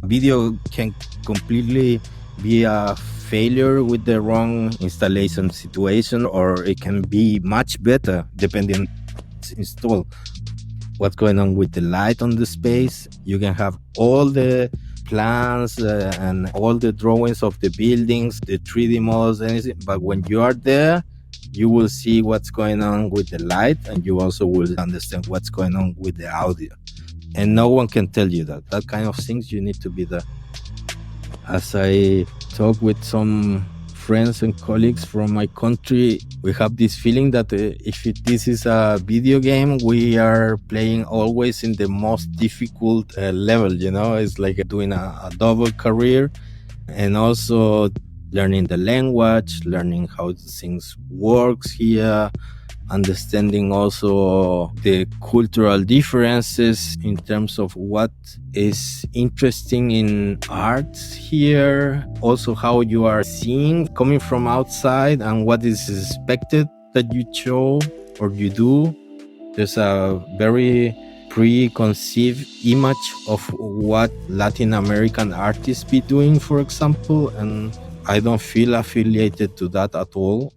Video can completely be a failure with the wrong installation situation, or it can be much better depending on what's installed. What's going on with the light on the space. You can have all the plans and all the drawings of the buildings, the 3D models, anything. But when you are there, you will see what's going on with the light, and you also will understand what's going on with the audio. And no one can tell you that. That kind of things, you need to be there. As I talk with some friends and colleagues from my country, we have this feeling that this is a video game, we are playing always in the most difficult level. It's like doing a double career, and also learning the language, learning how things works here, understanding also the cultural differences in terms of what is interesting in art here, also how you are seeing coming from outside and what is expected that you show or you do. There's a very preconceived image of what Latin American artists be doing, for example, and I don't feel affiliated to that at all.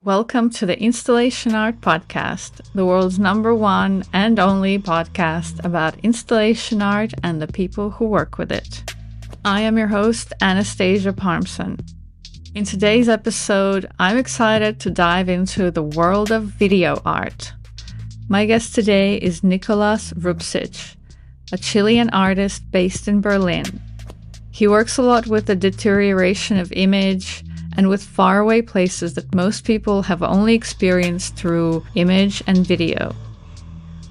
Welcome to the Installation Art Podcast, the world's #1 and only podcast about installation art and the people who work with it. I am your host, Anastasia Parmson. In today's episode, I'm excited to dive into the world of video art. My guest today is Nicolas Rupcich, a Chilean artist based in Berlin. He works a lot with the deterioration of image and with faraway places that most people have only experienced through image and video.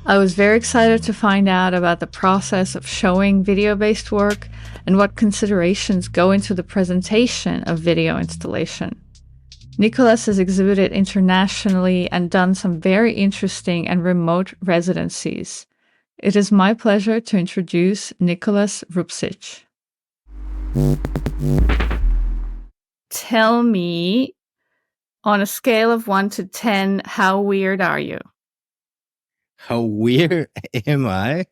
I was very excited to find out about the process of showing video-based work and what considerations go into the presentation of video installation. Nicolas has exhibited internationally and done some very interesting and remote residencies. It is my pleasure to introduce Nicolas Rupcich. Tell me, on a scale of 1 to 10, how weird are you? How weird am I?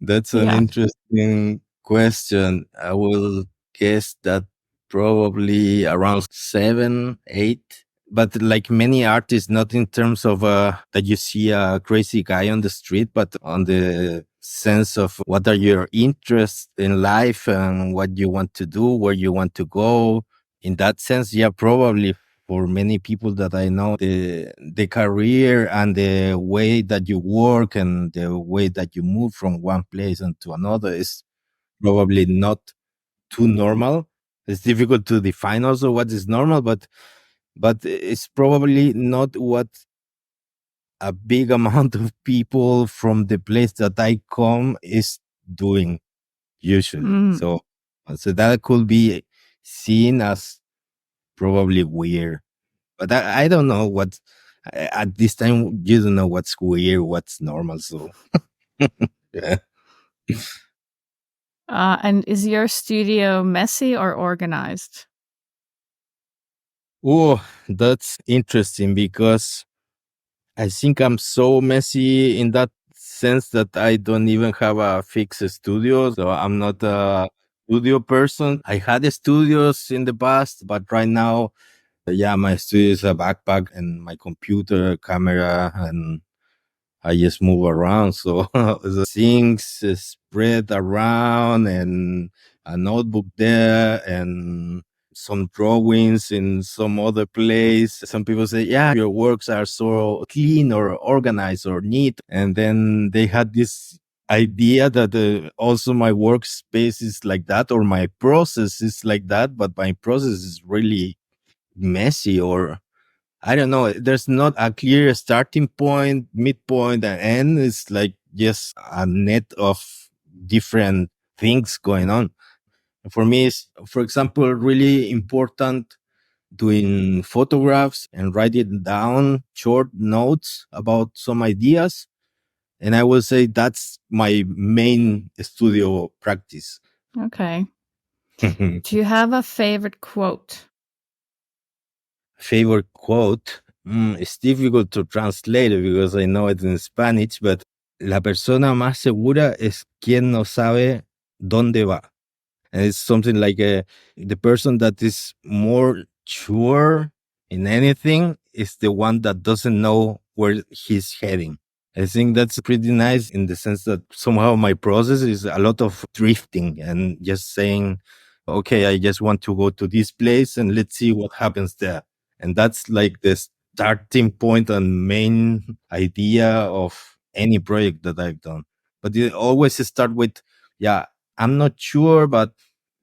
That's an interesting question. I will guess that probably around 7, 8. But like many artists, not in terms of that you see a crazy guy on the street, but on the sense of what are your interests in life and what you want to do, where you want to go. In that sense, yeah, probably for many people that I know, the career and the way that you work and the way that you move from one place into another is probably not too normal. It's difficult to define also what is normal, but it's probably not what a big amount of people from the place that I come is doing usually. So that could be seen as probably weird. But I don't know what at this time you don't know what's weird, what's normal. So yeah. And is your studio messy or organized? Oh, that's interesting because I think I'm so messy in that sense that I don't even have a fixed studio. So I'm not a studio person. I had studios in the past, but right now, yeah, my studio is a backpack and my computer, camera, and I just move around. So the things spread around and a notebook there and some drawings in some other place. Some people say, yeah, your works are so clean or organized or neat. And then they had this idea that also my workspace is like that or my process is like that, but my process is really messy or I don't know. There's not a clear starting point, midpoint, and end. It's like just a net of different things going on. For me, it's, for example, really important doing photographs and writing down short notes about some ideas. And I will say that's my main studio practice. Okay. Do you have a favorite quote? Favorite quote? It's difficult to translate it because I know it in Spanish, but la persona más segura es quien no sabe dónde va. And it's something like the person that is more sure in anything is the one that doesn't know where he's heading. I think that's pretty nice in the sense that somehow my process is a lot of drifting and just saying, okay, I just want to go to this place and let's see what happens there. And that's like the starting point and main idea of any project that I've done. But it always start with, yeah, I'm not sure, but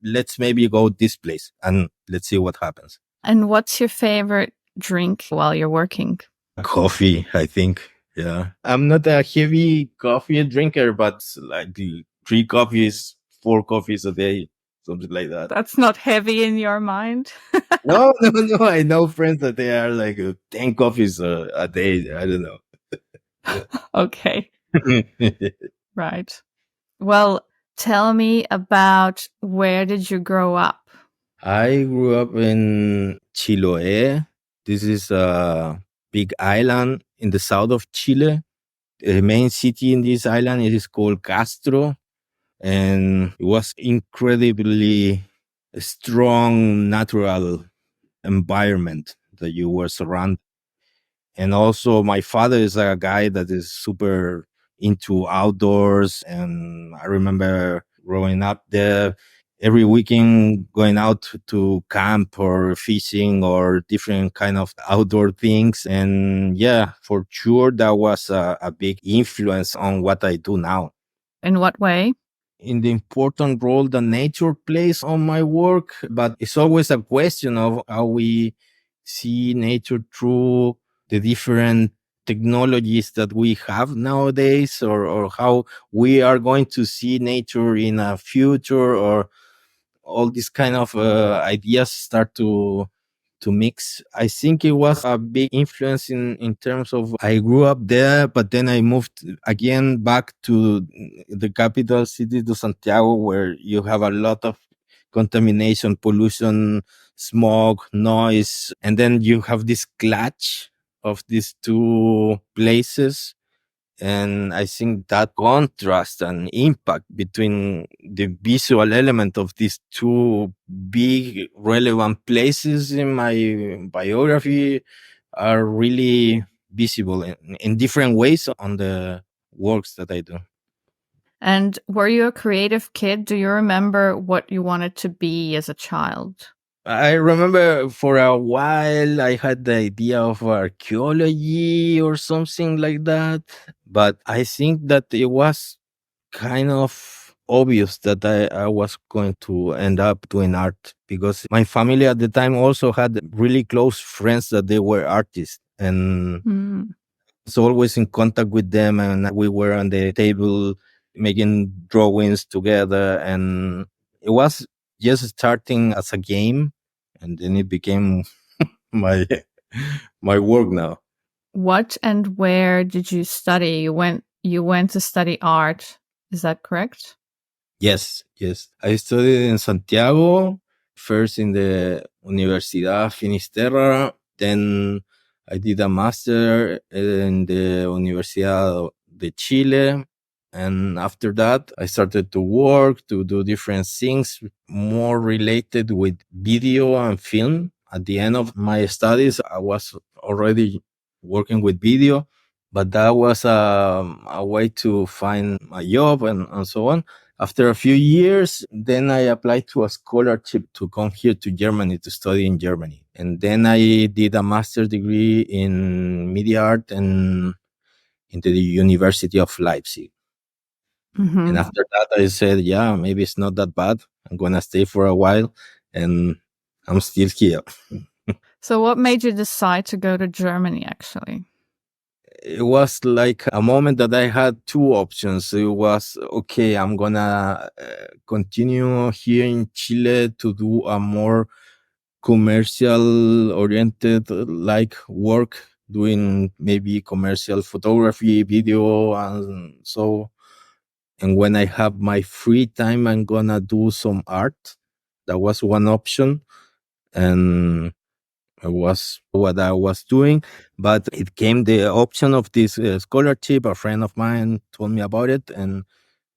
let's maybe go this place and let's see what happens. And what's your favorite drink while you're working? Coffee, I think. Yeah. I'm not a heavy coffee drinker, but like three coffees, four coffees a day, something like that. That's not heavy in your mind. No, no, no. I know friends that they are like 10 coffees a day. I don't know. Okay, right. Well, tell me about where did you grow up? I grew up in Chiloé. This is a big island in the south of Chile. The main city in this island it is called Castro, and it was incredibly strong natural environment that you were surrounded. And also, my father is a guy that is super into outdoors, and I remember growing up there. Every weekend going out to camp or fishing or different kind of outdoor things. And yeah, for sure, that was a big influence on what I do now. In what way? In the important role that nature plays on my work, but it's always a question of how we see nature through the different technologies that we have nowadays, or how we are going to see nature in a future, or all these kind of ideas start to mix. I think it was a big influence in terms of I grew up there, but then I moved again back to the capital city to Santiago, where you have a lot of contamination, pollution, smog, noise, and then you have this clash of these two places. And I think that contrast and impact between the visual element of these two big relevant places in my biography are really visible in different ways on the works that I do. And were you a creative kid? Do you remember what you wanted to be as a child? I remember for a while I had the idea of archaeology or something like that, but I think that it was kind of obvious that I was going to end up doing art because my family at the time also had really close friends that they were artists, and Mm. was always in contact with them, and we were on the table making drawings together, and it was just starting as a game, and then it became my my work now. What and where did you study? You went to study art. Is that correct? Yes, yes. I studied in Santiago, first in the Universidad Finisterra, then I did a master in the Universidad de Chile. And after that, I started to work, to do different things more related with video and film. At the end of my studies, I was already working with video, but that was a way to find a job and so on. After a few years, then I applied to a scholarship to come here to Germany to study in Germany. And then I did a master's degree in media art and in the University of Leipzig. And Mm-hmm. after that, I said, yeah, maybe it's not that bad. I'm going to stay for a while. And I'm still here. So, what made you decide to go to Germany actually? It was like a moment that I had two options. It was, okay, I'm going to continue here in Chile to do a more commercial oriented like work, doing maybe commercial photography, video, and so. And when I have my free time, I'm gonna do some art. That was one option. And was what I was doing. But it came the option of this scholarship. A friend of mine told me about it, and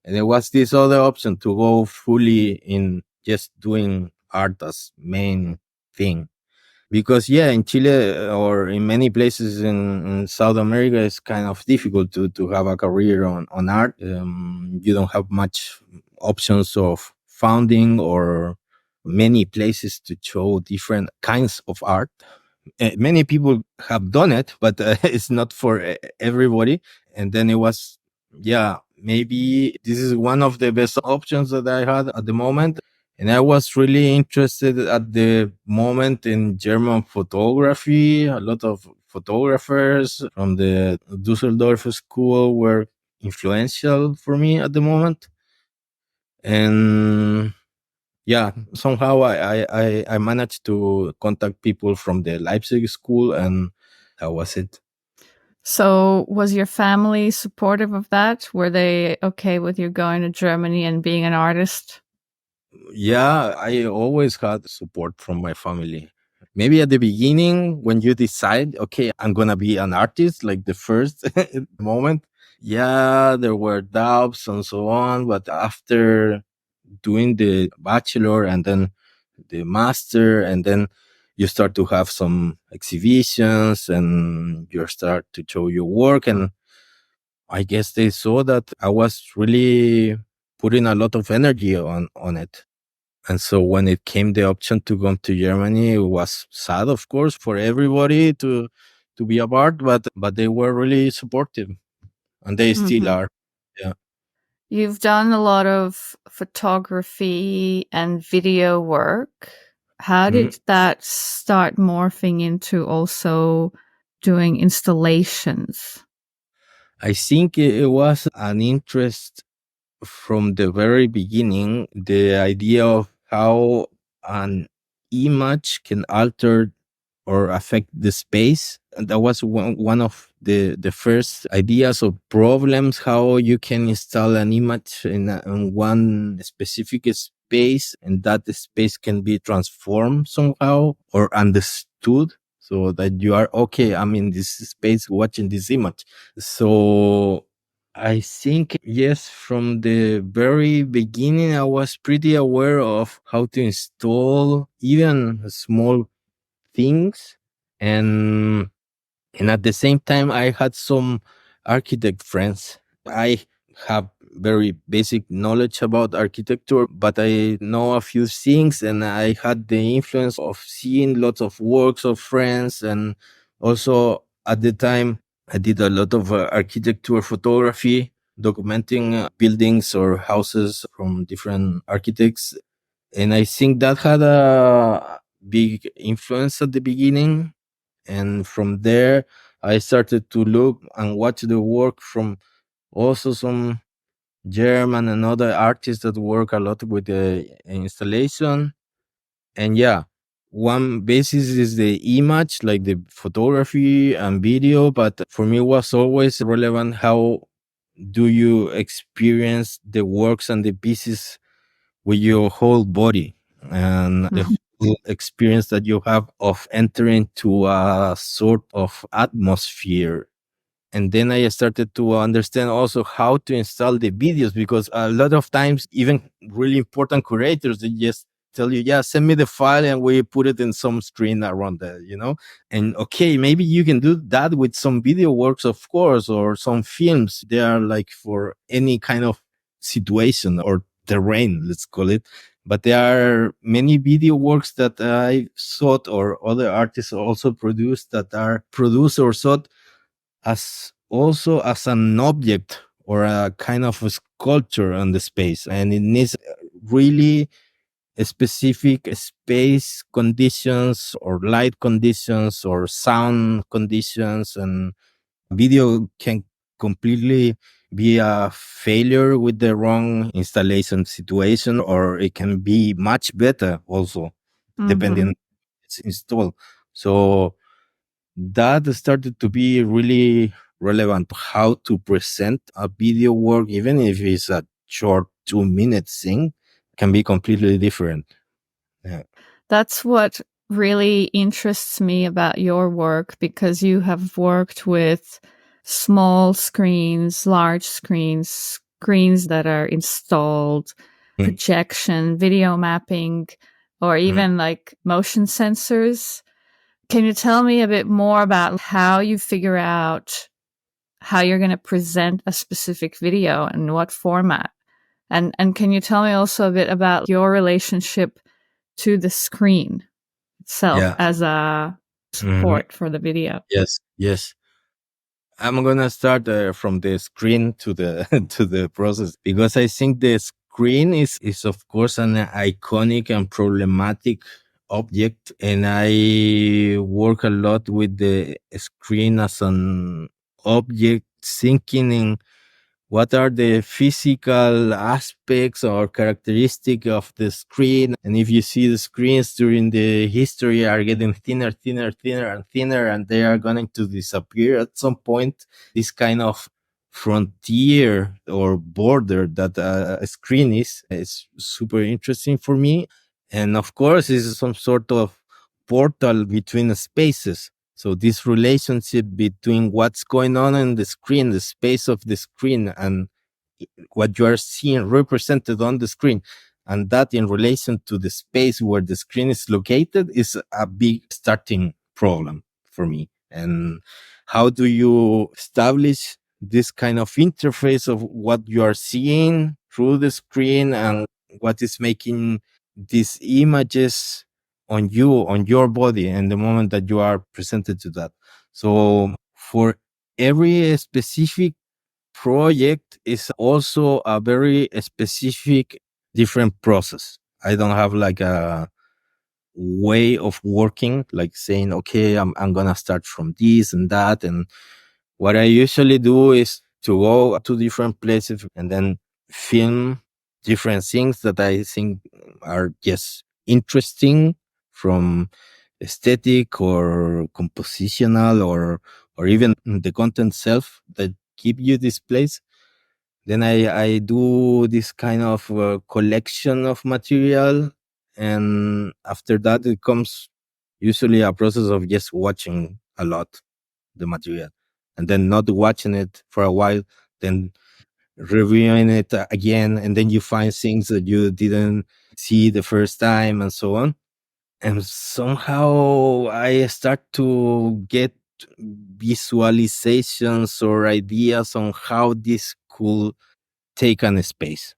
there was this other option to go fully in just doing art as main thing. Because yeah, in Chile or in many places in South America, it's kind of difficult to have a career on art. You don't have much options of funding or many places to show different kinds of art. Many people have done it, but it's not for everybody. And then it was, yeah, maybe this is one of the best options that I had at the moment. And I was really interested at the moment in German photography. A lot of photographers from the Dusseldorf school were influential for me at the moment. And yeah, somehow I managed to contact people from the Leipzig school, and that was it. So, was your family supportive of that? Were they okay with you going to Germany and being an artist? Yeah, I always had support from my family. Maybe at the beginning, when you decide, okay, I'm gonna be an artist, like the first moment, yeah, there were doubts and so on. But after doing the bachelor and then the master, and then you start to have some exhibitions and you start to show your work, and I guess they saw that I was really putting a lot of energy on it. And so when it came the option to come to Germany, it was sad, of course, for everybody to be apart, but they were really supportive, and they still Mhm. are. Yeah. You've done a lot of photography and video work. How Mhm. did that start morphing into also doing installations? I think it was an interest from the very beginning, the idea of how an image can alter or affect the space. And that was one of the first ideas of problems, how you can install an image in one specific space, and that the space can be transformed somehow or understood, so that you are okay, I'm in this space watching this image. So I think, yes, from the very beginning, I was pretty aware of how to install even small things. And and at the same time, I had some architect friends. I have very basic knowledge about architecture, but I know a few things, and I had the influence of seeing lots of works of friends. And also at the time, I did a lot of architecture photography, documenting buildings or houses from different architects. And I think that had a big influence at the beginning. And from there, I started to look and watch the work from also some German and other artists that work a lot with the installation. And yeah, one basis is the image, like the photography and video. But for me, it was always relevant, how do you experience the works and the pieces with your whole body, and the Mhm. whole experience that you have of entering to a sort of atmosphere. And then I started to understand also how to install the videos, because a lot of times, even really important curators, they just tell you, yeah, send me the file and we put it in some screen around there. And okay, maybe you can do that with some video works, of course, or some films. They are like for any kind of situation or terrain, let's call it. But there are many video works that I thought, or other artists also produced, that are produced or thought as also as an object or a kind of a sculpture on the space, and it needs really specific space conditions or light conditions or sound conditions. And video can completely be a failure with the wrong installation situation, or it can be much better also, depending on Mhm. its installed. So that started to be really relevant, how to present a video work, even if it's a short 2 minute thing, can be completely different. Yeah. That's what really interests me about your work, because you have worked with small screens, large screens, screens that are installed, projection, video mapping, or even like motion sensors. Can you tell me a bit more about how you figure out how you're going to present a specific video and what format? And can you tell me also a bit about your relationship to the screen itself Yeah. as a Mhm. support for the video? Yes. Yes. I'm gonna start from the screen to the to the process, because I think the screen is of course an iconic and problematic object, and I work a lot with the screen as an object, thinking in what are the physical aspects or characteristic of the screen. And if you see the screens during the history are getting thinner, thinner, thinner and thinner, and they are going to disappear at some point, this kind of frontier or border that a screen is super interesting for me. And of course it's some sort of portal between the spaces. So this relationship between what's going on in the screen, the space of the screen, and what you are seeing represented on the screen, and that in relation to the space where the screen is located, is a big starting problem for me. And how do you establish this kind of interface of what you are seeing through the screen and what is making these images on you, on your body, and the moment that you are presented to that? So for every specific project is also a very specific different process. I don't have like a way of working, like saying, okay, I'm gonna start from this and that. And what I usually do is to go to different places and then film different things that I think are just interesting, from aesthetic or compositional, or even the content self that give you this place. Then I do this kind of collection of material, and after that it comes usually a process of just watching a lot the material, and then not watching it for a while, then reviewing it again, and then you find things that you didn't see the first time, and so on. And somehow I start to get visualizations or ideas on how this could take an space.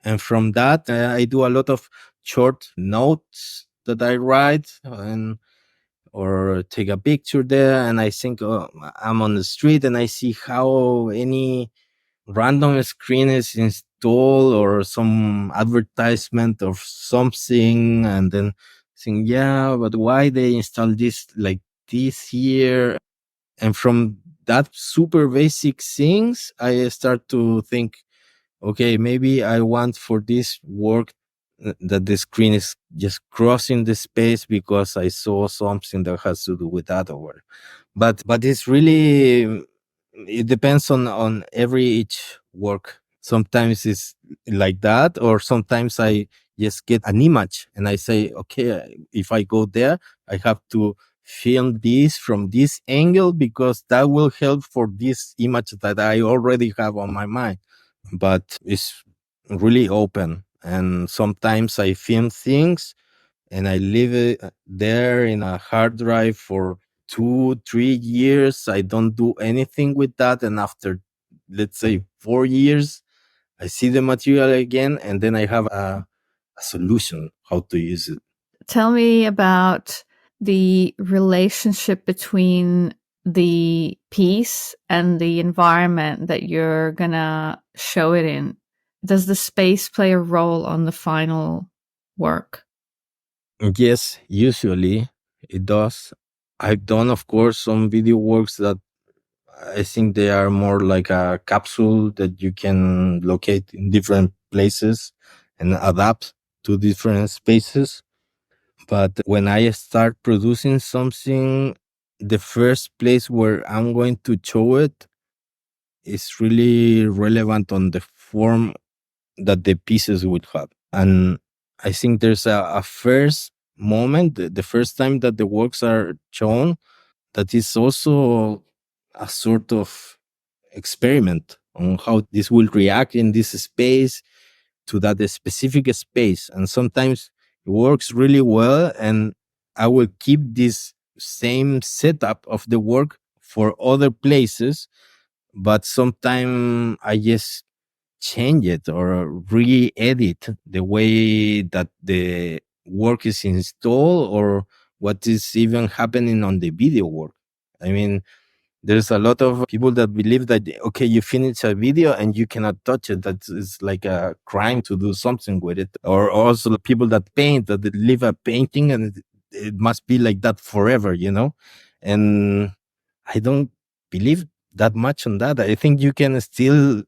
And from that, I do a lot of short notes that I write, and or take a picture there, and I think, oh, I'm on the street and I see how any random screen is installed or some advertisement of something, and then think, yeah, but why they install this like this here? And from that super basic things, I start to think, okay, maybe I want for this work that the screen is just crossing the space because I saw something that has to do with that, or but it's really, it depends on every each work. Sometimes it's like that, or sometimes I just get an image and I say, okay, if I go there, I have to film this from this angle because that will help for this image that I already have on my mind. But it's really open. And sometimes I film things and I leave it there in a hard drive for 2, 3 years. I don't do anything with that. And after, let's say, 4 years, I see the material again, and then I have a solution how to use it. Tell me about the relationship between the piece and the environment that you're gonna show it in. Does the space play a role on the final work? Yes, usually it does. I've done, of course, some video works that I think they are more like a capsule that you can locate in different places and adapt to different spaces. But when I start producing something, the first place where I'm going to show it is really relevant on the form that the pieces would have. And I think there's a first moment, the first time that the works are shown, that is also a sort of experiment on how this will react in this space to that specific space. And sometimes it works really well, and I will keep this same setup of the work for other places, but sometimes I just change it or re-edit the way that the work is installed or what is even happening on the video work. I mean, there's a lot of people that believe that, okay, you finish a video and you cannot touch it. That is like a crime to do something with it. Or also the people that paint, that they leave a painting and it must be like that forever, you know? And I don't believe that much on that. I think you can still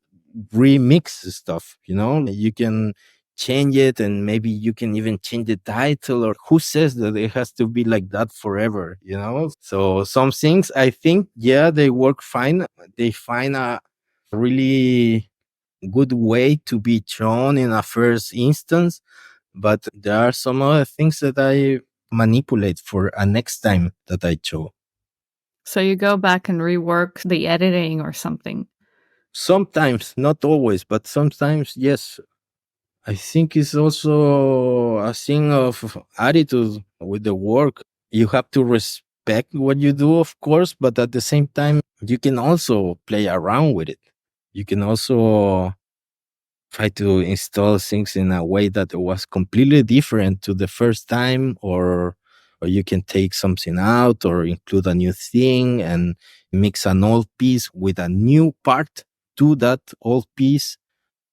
remix stuff, you know? You can change it, and maybe you can even change the title, or who says that it has to be like that forever, you know? So some things I think, yeah, they work fine. They find a really good way to be shown in a first instance, but there are some other things that I manipulate for a next time that I show. So you go back and rework the editing or something. Sometimes, not always, but sometimes, yes. I think it's also a thing of attitude with the work. You have to respect what you do, of course, but at the same time, you can also play around with it. You can also try to install things in a way that was completely different to the first time, or you can take something out or include a new thing and mix an old piece with a new part to that old piece.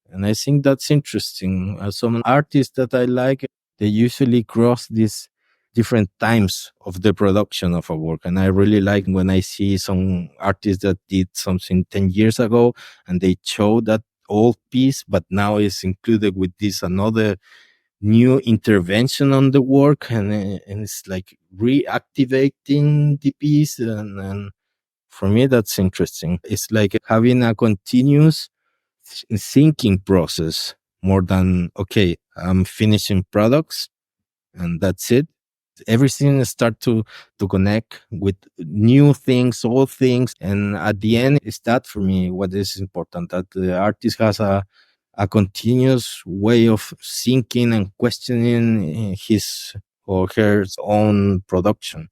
And I think that's interesting. Some artists that I like, they usually cross these different times of the production of a work. And I really like when I see some artists that did something 10 years ago and they show that old piece, but now it's included with this another new intervention on the work. And it's like reactivating the piece. And for me, that's interesting. It's like having a continuous thinking process more than, okay, I'm finishing products and that's it. Everything start to connect with new things, old things, and at the end, is that for me what is important, that the artist has a continuous way of thinking and questioning his or her own production.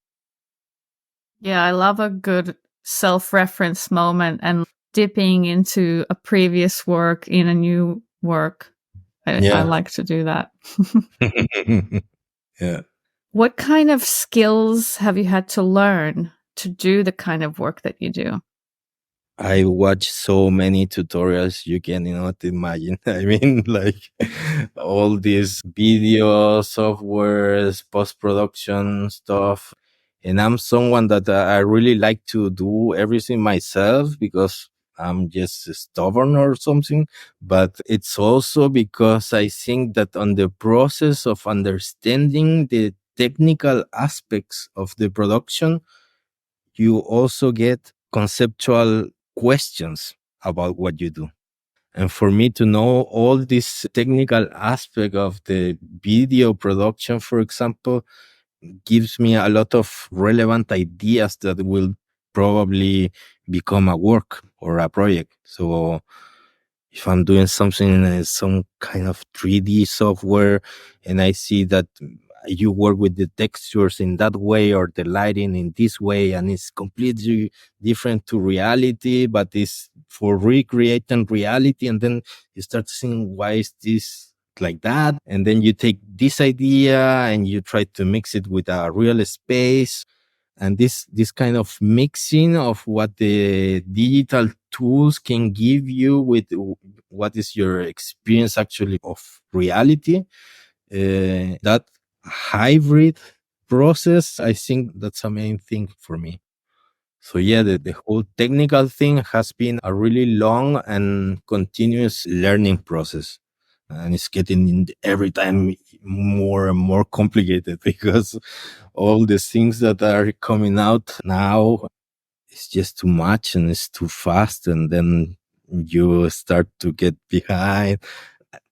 Yeah, I love a good self-reference moment and dipping into a previous work in a new work. I Yeah. like to do that. Yeah. What kind of skills have you had to learn to do the kind of work that you do? I watch so many tutorials you cannot imagine. I mean, like all these video softwares, post production stuff. And I'm someone that I really like to do everything myself because I'm just stubborn or something. But it's also because I think that on the process of understanding the technical aspects of the production, you also get conceptual questions about what you do. And for me to know all this technical aspect of the video production, for example, gives me a lot of relevant ideas that will probably become a work or a project. So if I'm doing something in some kind of 3D software and I see that you work with the textures in that way or the lighting in this way, and it's completely different to reality, but it's for recreating reality. And then you start seeing, why is this like that? And then you take this idea and you try to mix it with a real space, and this kind of mixing of what the digital tools can give you with what is your experience actually of reality, that hybrid process, I think that's a main thing for me. So yeah, the whole technical thing has been a really long and continuous learning process. And it's getting every time more and more complicated because all the things that are coming out now, it's just too much and it's too fast. And then you start to get behind.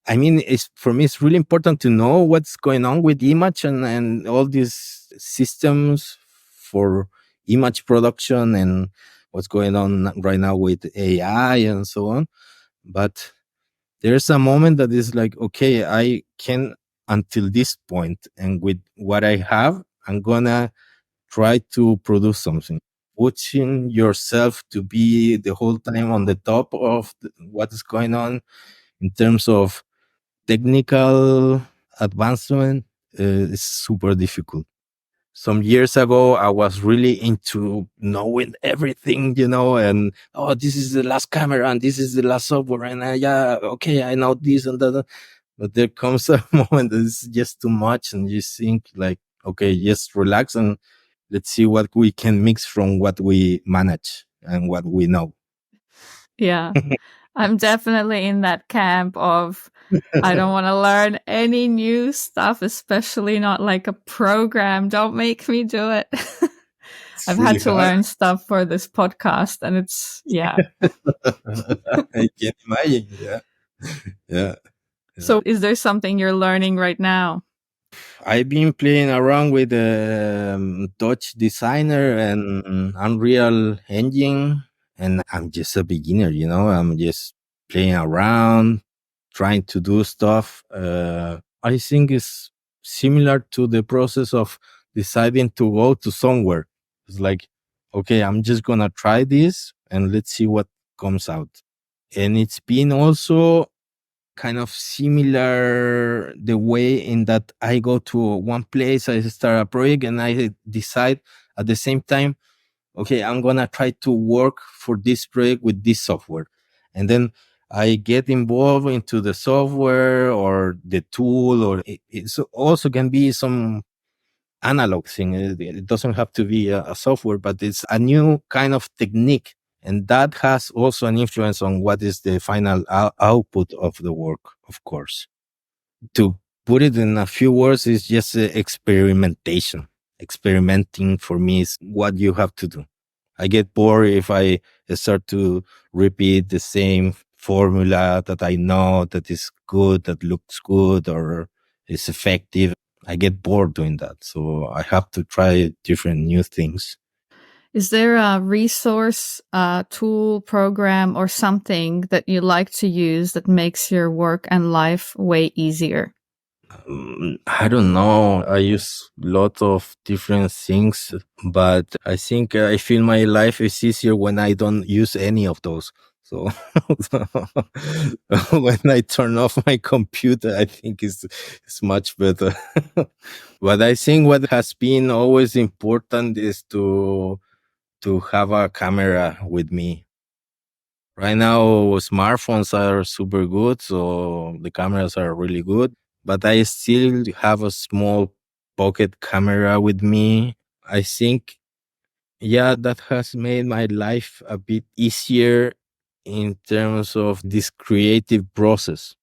I mean, it's for me, it's really important to know what's going on with image and all these systems for image production and what's going on right now with AI and so on. But there's a moment that is like, okay, I can until this point, and with what I have, I'm gonna try to produce something. Pushing yourself to be the whole time on the top of what is going on in terms of technical advancement is super difficult. Some years ago, I was really into knowing everything, and oh, this is the last camera and this is the last software, and yeah, okay, I know this and that. But there comes a moment that it's just too much, and you think like, okay, just relax and let's see what we can mix from what we manage and what we know. Yeah. I'm definitely in that camp of I don't want to learn any new stuff, especially not like a program. Don't make me do it. It's I've had really to hard. learn stuff for this podcast, and it's, yeah. I can imagine. Yeah. Yeah. Yeah. So, is there something you're learning right now? I've been playing around with Touch Designer and Unreal Engine, and I'm just a beginner, I'm just playing around, trying to do stuff. I think it's similar to the process of deciding to go to somewhere. It's like, okay, I'm just gonna try this and let's see what comes out. And it's been also kind of similar the way in that I go to one place, I start a project, and I decide at the same time, okay, I'm gonna try to work for this project with this software, and then I get involved into the software or the tool, or it also can be some analog thing. It doesn't have to be a software, but it's a new kind of technique. And that has also an influence on what is the final output of the work, of course. To put it in a few words, is just experimentation. Experimenting for me is what you have to do. I get bored if I start to repeat the same formula that I know that is good, that looks good, or is effective. I get bored doing that. So I have to try different new things. Is there a resource, tool, program, or something that you like to use that makes your work and life way easier? I don't know. I use lots of different things, but I think I feel my life is easier when I don't use any of those. So when I turn off my computer, I think it's much better. But I think what has been always important is to have a camera with me. Right now, smartphones are super good, so the cameras are really good. But I still have a small pocket camera with me. I think, yeah, that has made my life a bit easier in terms of this creative process.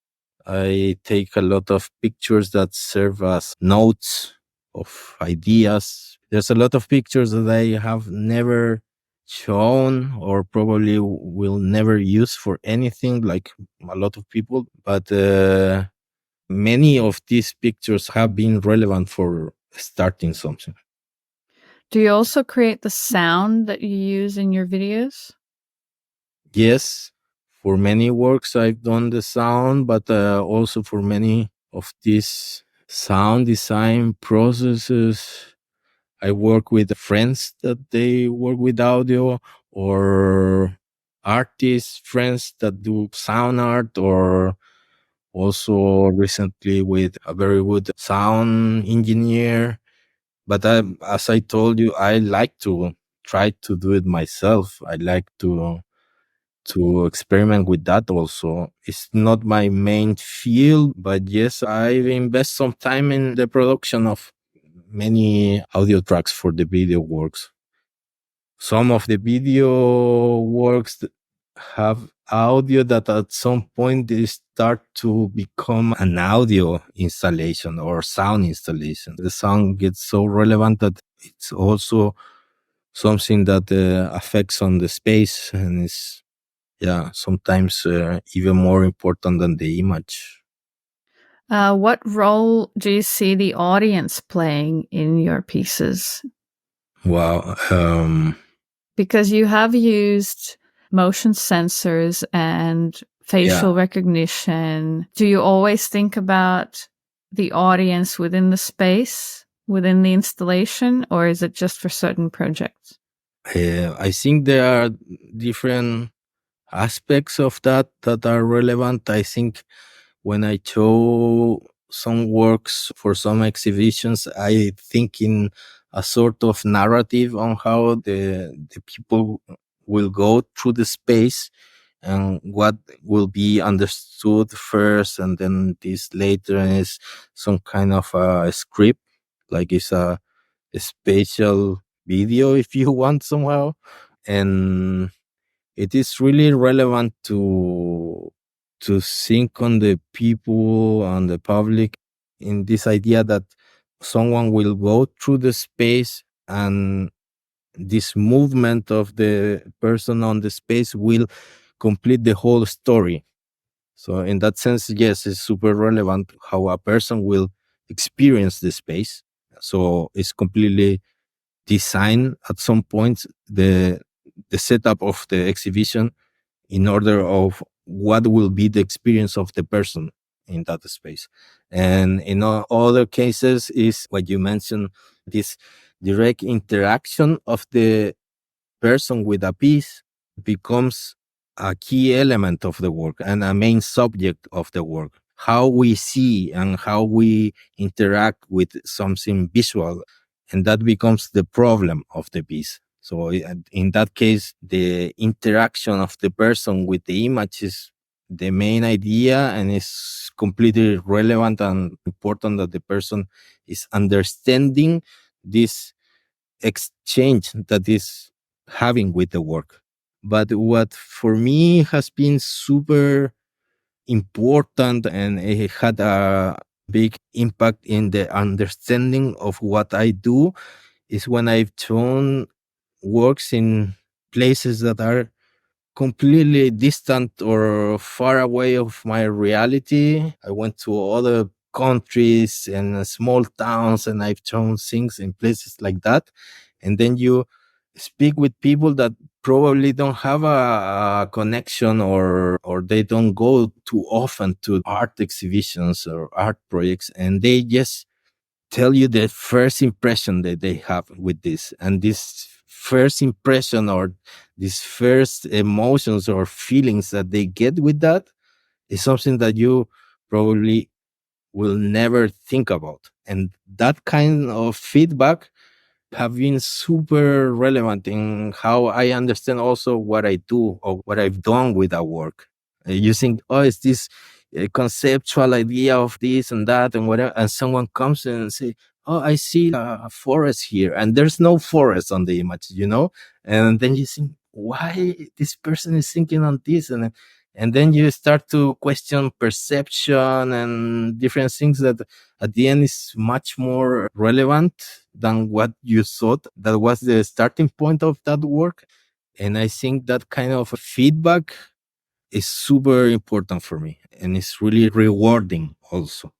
I take a lot of pictures that serve as notes of ideas. There's a lot of pictures that I have never shown or probably will never use for anything, like a lot of people. But many of these pictures have been relevant for starting something. Do you also create the sound that you use in your videos? Yes, for many works I've done the sound, but also for many of these sound design processes, I work with friends that they work with audio, or artists, friends that do sound art, or also recently with a very good sound engineer. But as I told you, I like to try to do it myself. I like to experiment with that also. It's not my main field, but yes, I invest some time in the production of many audio tracks for the video works. Some of the video works have audio that at some point they start to become an audio installation or sound installation. The sound gets so relevant that it's also something that affects on the space, and is, yeah, sometimes even more important than the image. What role do you see the audience playing in your pieces? Wow. Because you have used motion sensors and facial recognition. Do you always think about the audience within the space, within the installation, or is it just for certain projects? I think there are different aspects of that are relevant. I think when I show some works for some exhibitions, I think in a sort of narrative on how the people will go through the space and what will be understood first, and then this later is some kind of a script, like it's a spatial video if you want somehow. And it is really relevant to think on the people, on the public, in this idea that someone will go through the space, and this movement of the person on the space will complete the whole story. So in that sense, yes, it's super relevant how a person will experience the space. So it's completely designed at some point the setup of the exhibition in order of what will be the experience of the person in that space. And in other cases is what you mentioned, this direct interaction of the person with a piece becomes a key element of the work and a main subject of the work. How we see and how we interact with something visual, and that becomes the problem of the piece. So in that case, the interaction of the person with the image is the main idea, and it's completely relevant and important that the person is understanding this exchange that is having with the work. But what for me has been super important, and it had a big impact in the understanding of what I do, is when I've shown works in places that are completely distant or far away of my reality. I went to other countries and small towns, and I've shown things in places like that. And then you speak with people that probably don't have a connection, or they don't go too often to art exhibitions or art projects, and they just tell you the first impression that they have with this. And this first impression, or these first emotions or feelings that they get with that, is something that you probably will never think about. And that kind of feedback have been super relevant in how I understand also what I do or what I've done with that work. You think, oh, it's this conceptual idea of this and that and whatever, and someone comes and say, oh, I see a forest here, and there's no forest on the image, and then you think, why this person is thinking on this, and then you start to question perception and different things that at the end is much more relevant than what you thought that was the starting point of that work. And I think that kind of feedback is super important for me, and it's really rewarding also.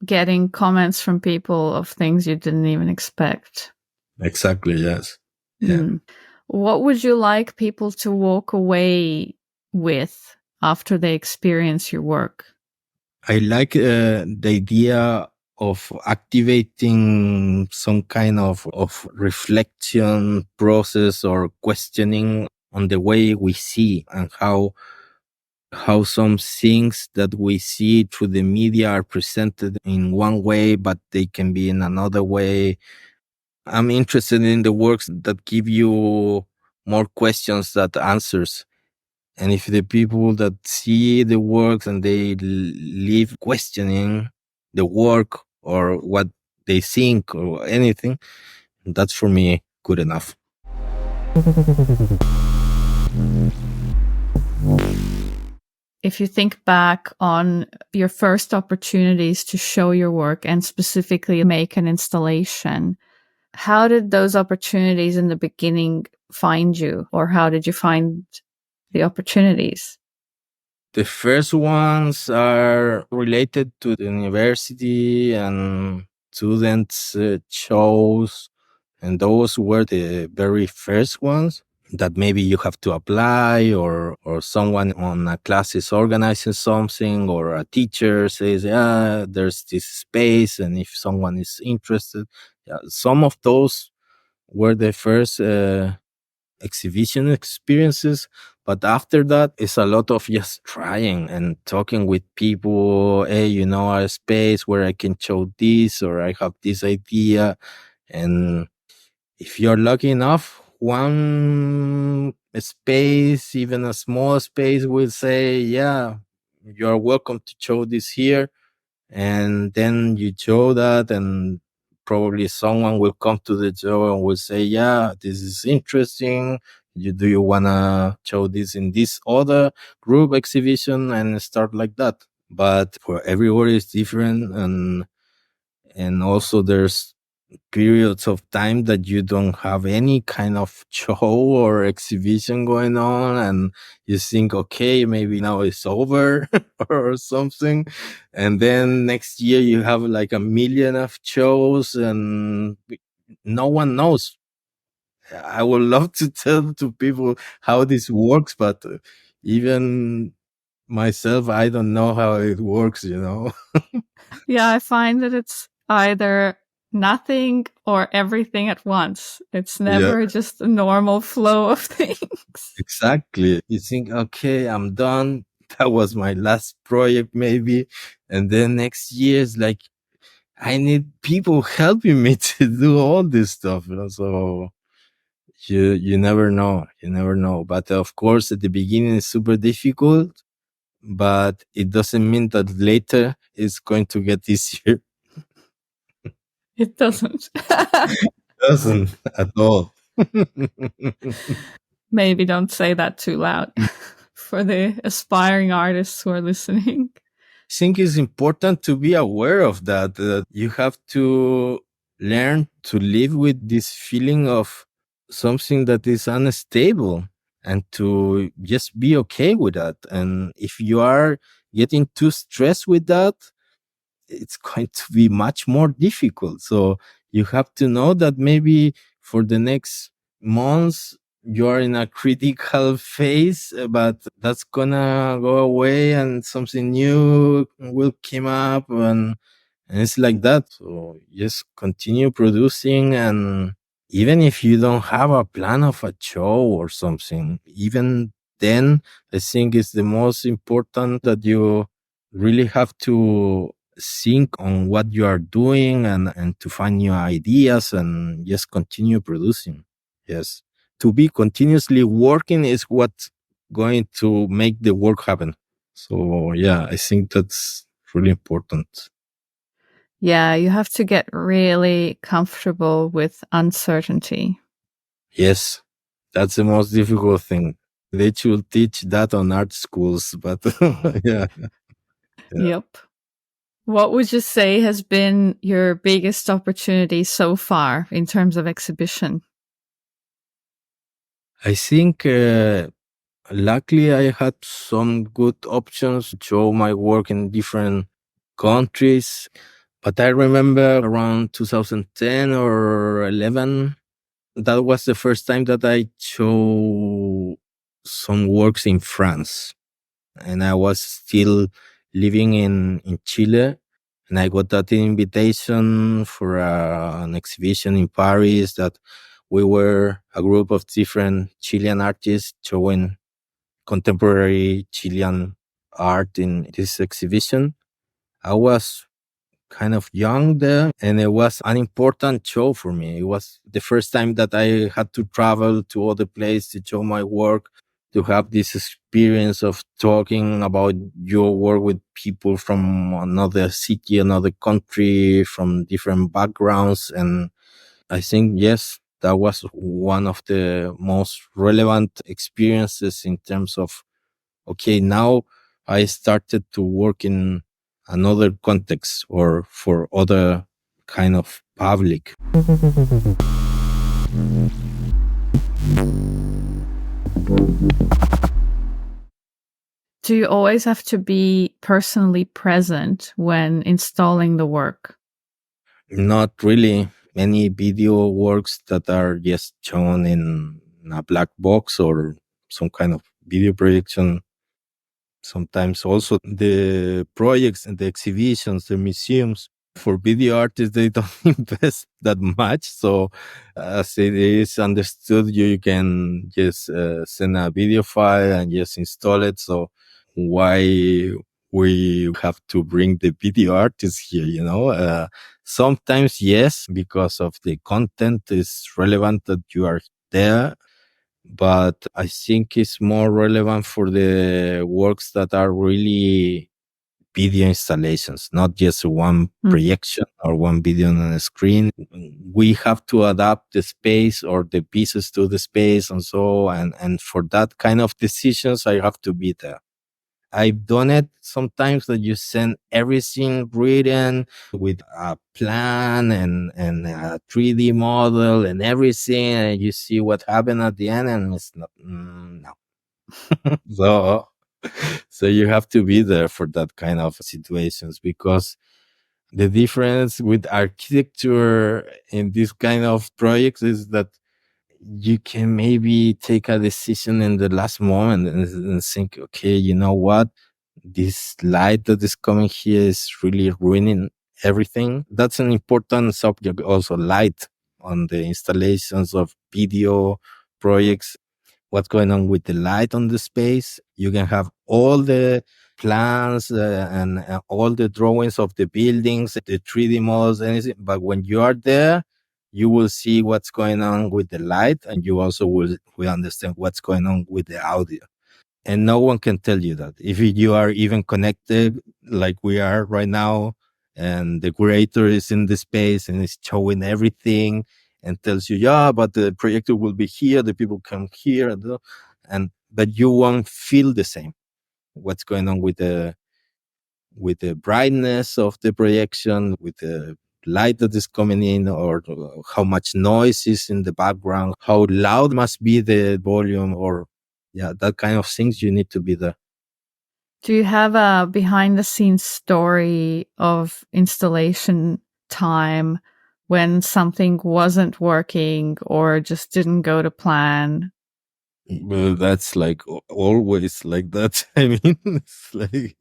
Getting comments from people of things you didn't even expect. Exactly, yes. Yeah. What would you like people to walk away with after they experience your work? I like the idea of activating some kind of reflection process or questioning on the way we see, and how some things that we see through the media are presented in one way, but they can be in another way. I'm interested in the works that give you more questions than answers. And if the people that see the works and they leave questioning the work or what they think or anything, that's for me good enough. If you think back on your first opportunities to show your work and specifically make an installation, how did those opportunities in the beginning find you, or how did you find the opportunities? The first ones are related to the university and students' shows, and those were the very first ones that maybe you have to apply, or someone on a class is organizing something, or a teacher says, yeah, there's this space, and if someone is interested. Yeah, some of those were the first exhibition experiences. But after that, it's a lot of just trying and talking with people. Hey, you know, a space where I can show this, or I have this idea. And if you're lucky enough, one space, even a small space, will say, yeah, you're welcome to show this here. And then you show that, and probably someone will come to the show and will say, yeah, this is interesting. Do you want to show this in this other group exhibition, and start like that? But for everywhere is different. And also there's periods of time that you don't have any kind of show or exhibition going on, and you think, okay, maybe now it's over or something. And then next year you have like a million of shows, and no one knows. I would love to tell to people how this works, but even myself, I don't know how it works, you know. Yeah, I find that it's either nothing or everything at once. It's Yeah. never just a normal flow of things. Exactly. You think, okay, I'm done. That was my last project, maybe. And then next year is like, I need people helping me to do all this stuff. You know? So you never know. You never know. But of course, at the beginning, it's super difficult. But it doesn't mean that later it's going to get easier. It doesn't. Doesn't at all. Maybe don't say that too loud for the aspiring artists who are listening. Think it's important to be aware of that, that you have to learn to live with this feeling of something that is unstable, and to just be okay with that. And if you are getting too stressed with that, it's going to be much more difficult. So you have to know that maybe for the next months you are in a critical phase, but that's gonna go away, and something new will come up, and it's like that. So just continue producing, and even if you don't have a plan of a show or something, even then, I think it's the most important that you really have to think on what you are doing, and to find new ideas, and just continue producing. Yes. To be continuously working is what's going to make the work happen. So yeah, I think that's really important. Yeah, you have to get really comfortable with uncertainty. Yes, that's the most difficult thing. They should teach that on art schools, but yeah, yeah. Yep. What would you say has been your biggest opportunity so far in terms of exhibition? I think luckily I had some good options to show my work in different countries. But I remember around 2010 or 11, that was the first time that I showed some works in France. And I was still living in Chile. And I got that invitation for an exhibition in Paris, that we were a group of different Chilean artists showing contemporary Chilean art in this exhibition. I was kind of young there, and it was an important show for me. It was the first time that I had to travel to other places to show my work, to have this experience of talking about your work with people from another city, another country, from different backgrounds. And I think, yes, that was one of the most relevant experiences in terms of, okay, now I started to work in another context, or for other kind of public. Do you always have to be personally present when installing the work? Not really. Many video works that are just shown in a black box or some kind of video projection. Sometimes also the projects and the exhibitions, the museums, for video artists, they don't invest that much. So as it is understood, you can just send a video file and just install it. So why we have to bring the video artists here, sometimes yes, because of the content is relevant that you are there, but I think it's more relevant for the works that are really video installations, not just one projection or one video on a screen. We have to adapt the space or the pieces to the space and so, and for that kind of decisions, I have to be there. I've done it sometimes that you send everything written with a plan and a 3D model and everything, and you see what happened at the end, and it's not, no. so, so you have to be there for that kind of situations, because the difference with architecture in this kind of projects is that you can maybe take a decision in the last moment and think, okay, you know what? This light that is coming here is really ruining everything. That's an important subject also, light on the installations of video projects. What's going on with the light on the space? You can have all the plans and all the drawings of the buildings, the 3D models, anything. But when you are there, you will see what's going on with the light, and you also will understand what's going on with the audio. And no one can tell you that. If you are even connected like we are right now, and the curator is in the space and is showing everything and tells you, yeah, but the projector will be here, the people come here, and but you won't feel the same. What's going on with the brightness of the projection, with the light that is coming in, or how much noise is in the background, how loud must be the volume, or yeah, that kind of things you need to be there. Do you have a behind the scenes story of installation time when something wasn't working or just didn't go to plan? Well, that's like always like that. I mean, it's like,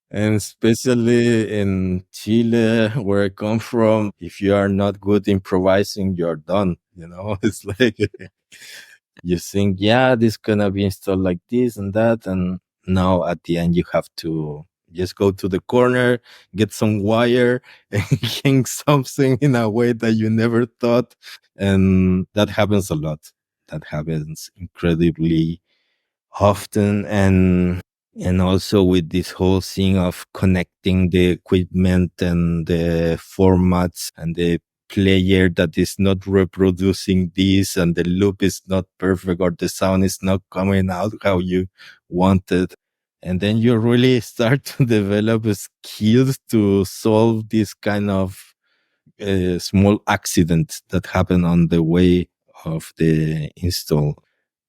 and especially in Chile, where I come from, if you are not good improvising, you're done. It's like you think, yeah, this gonna be installed like this and that, and now at the end you have to just go to the corner, get some wire, and hang something in a way that you never thought, and that happens a lot. That happens incredibly often, and also with this whole thing of connecting the equipment and the formats and the player that is not reproducing this, and the loop is not perfect, or the sound is not coming out how you wanted. And then you really start to develop skills to solve this kind of small accidents that happen on the way of the install.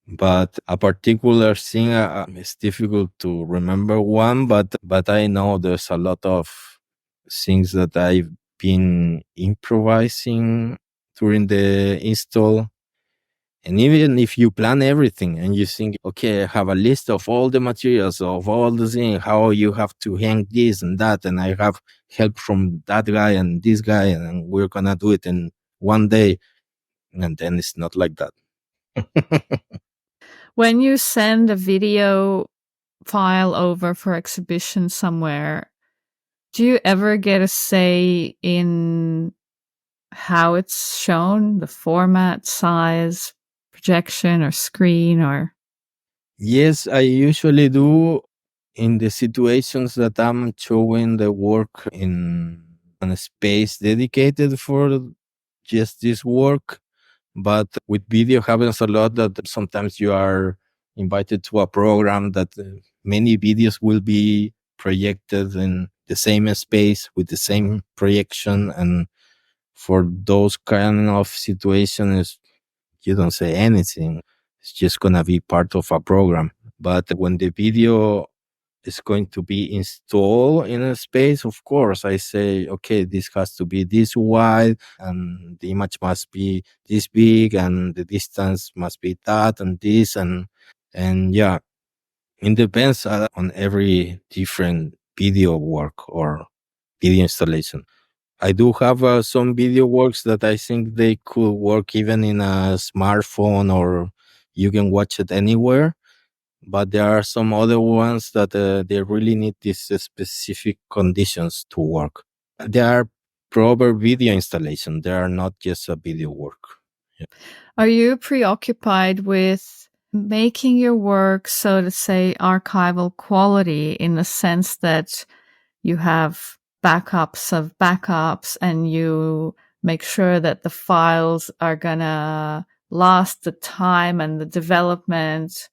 But a particular thing, it's difficult to remember one, but I know there's a lot of things that I've been improvising during the install. And even if you plan everything and you think, okay, I have a list of all the materials, of all the things, how you have to hang this and that, and I have help from that guy and this guy, and we're gonna do it in one day. And then it's not like that. When you send a video file over for exhibition somewhere, do you ever get a say in how it's shown, the format, size, projection, or screen, or? Yes, I usually do in the situations that I'm showing the work in a space dedicated for just this work. But with video happens a lot that sometimes you are invited to a program that many videos will be projected in the same space with the same projection. And for those kind of situations, you don't say anything. It's just gonna be part of a program. But when the video is going to be installed in a space, of course, I say, okay, this has to be this wide and the image must be this big and the distance must be that and this and yeah, it depends on every different video work or video installation. I do have some video works that I think they could work even in a smartphone or you can watch it anywhere. But there are some other ones that they really need these specific conditions to work. They are proper video installation. They are not just a video work. Yeah. Are you preoccupied with making your work, so to say, archival quality in the sense that you have backups of backups and you make sure that the files are gonna last the time and the development?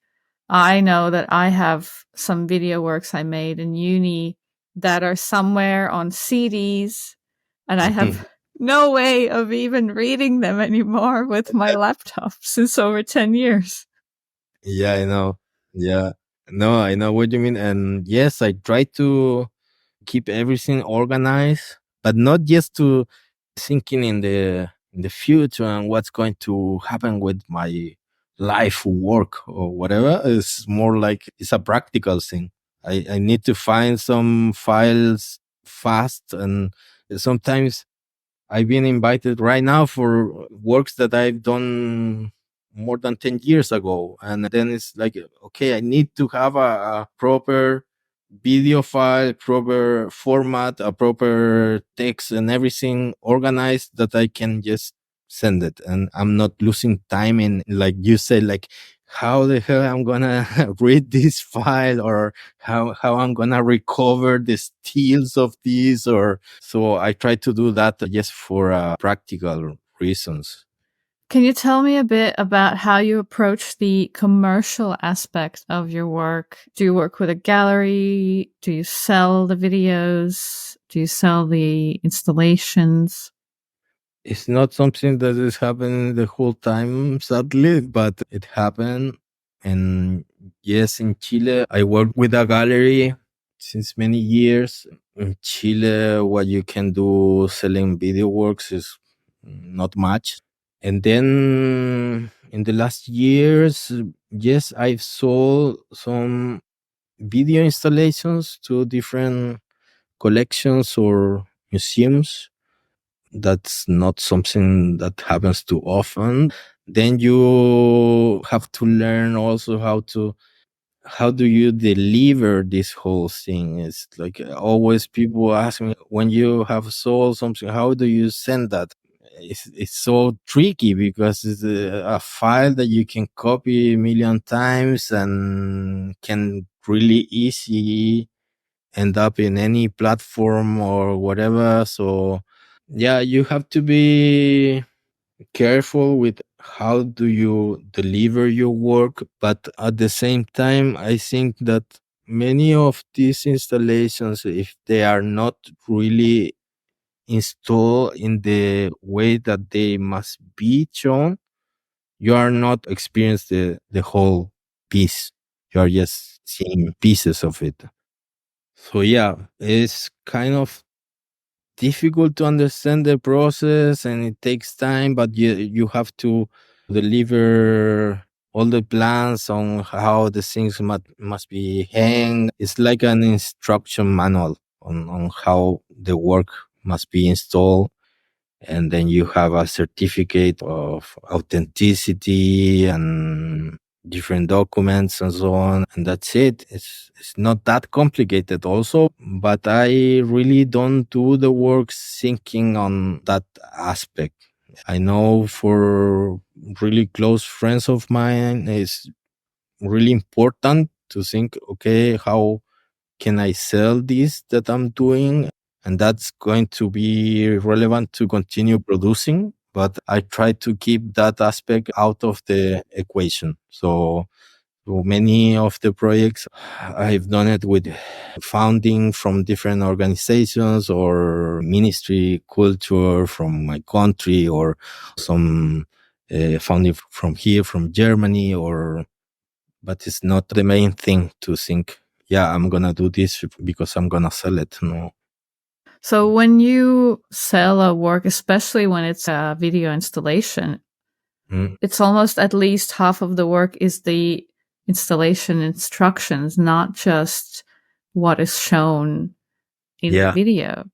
I know that I have some video works I made in uni that are somewhere on CDs, and I have no way of even reading them anymore with my laptop since over 10 years. Yeah, I know. Yeah. No, I know what you mean. And yes, I try to keep everything organized, but not just to thinking in the future and what's going to happen with my life work or whatever. It's more like it's a practical thing. I need to find some files fast, and sometimes I've been invited right now for works that I've done more than 10 years ago. And then it's like, okay, I need to have a proper video file, proper format, a proper text and everything organized that I can just send it. And I'm not losing time in, like you said, like how the hell I'm gonna read this file or how I'm gonna recover the steals of this or so I try to do that just for practical reasons. Can you tell me a bit about how you approach the commercial aspect of your work? Do you work with a gallery? Do you sell the videos? Do you sell the installations? It's not something that is happening the whole time, sadly, but it happened. And yes, in Chile, I work with a gallery since many years. In Chile, what you can do selling video works is not much. And then in the last years, yes, I've sold some video installations to different collections or museums. That's not something that happens too often. Then you have to learn also how do you deliver this whole thing. It's like always people ask me, when you have sold something, how do you send that? It's so tricky because it's a file that you can copy a million times and can really easy end up in any platform or whatever. So yeah, you have to be careful with how do you deliver your work, but at the same time I think that many of these installations, if they are not really installed in the way that they must be shown, you are not experiencing the whole piece. You are just seeing pieces of it. So yeah, it's kind of difficult to understand the process and it takes time, but you have to deliver all the plans on how the things must be hang. It's like an instruction manual on how the work must be installed, and then you have a certificate of authenticity and different documents and so on, and that's it. It's not that complicated also, but I really don't do the work thinking on that aspect. I know for really close friends of mine it's really important to think, okay, how can I sell this that I'm doing? And that's going to be relevant to continue producing. But I try to keep that aspect out of the equation. So many of the projects I've done it with funding from different organizations or ministry culture from my country or some funding from here, from Germany, or but it's not the main thing to think. yeah, I'm gonna do this because I'm gonna sell it. No. So when you sell a work, especially when it's a video installation, Mm, it's almost at least half of the work is the installation instructions, not just what is shown in the yeah, video.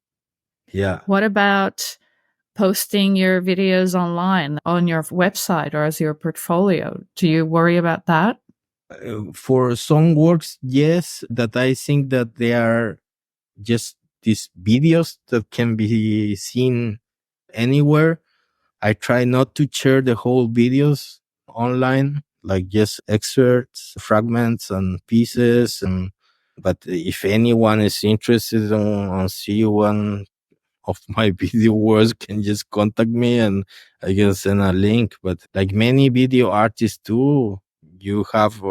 yeah. What about posting your videos online on your website or as your portfolio? Do you worry about that? For some works, yes, that I think that they are just these videos that can be seen anywhere. I try not to share the whole videos online, like just excerpts, fragments and pieces. And but if anyone is interested on see one of my video works, can just contact me and I can send a link. But like many video artists too, you have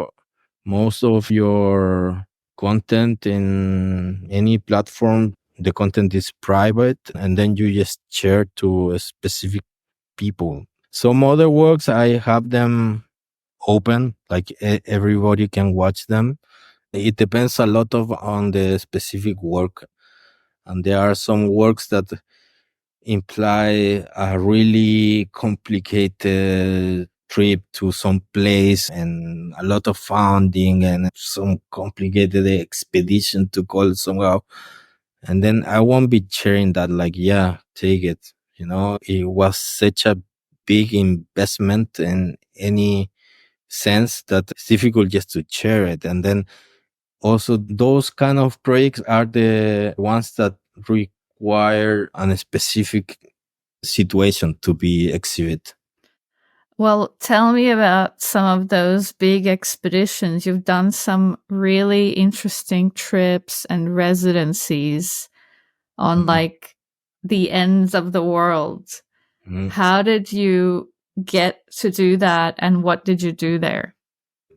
most of your content in any platform. The content is private and then you just share to a specific people. Some other works, I have them open, like everybody can watch them. It depends a lot of on the specific work. And there are some works that imply a really complicated trip to some place and a lot of funding and some complicated expedition to call it somehow. And then I won't be sharing that like, yeah, take it. You know, it was such a big investment in any sense that it's difficult just to share it. And then also those kind of projects are the ones that require a specific situation to be exhibited. Well, tell me about some of those big expeditions. You've done some really interesting trips and residencies on Mhm. like the ends of the world. Mhm. How did you get to do that and what did you do there?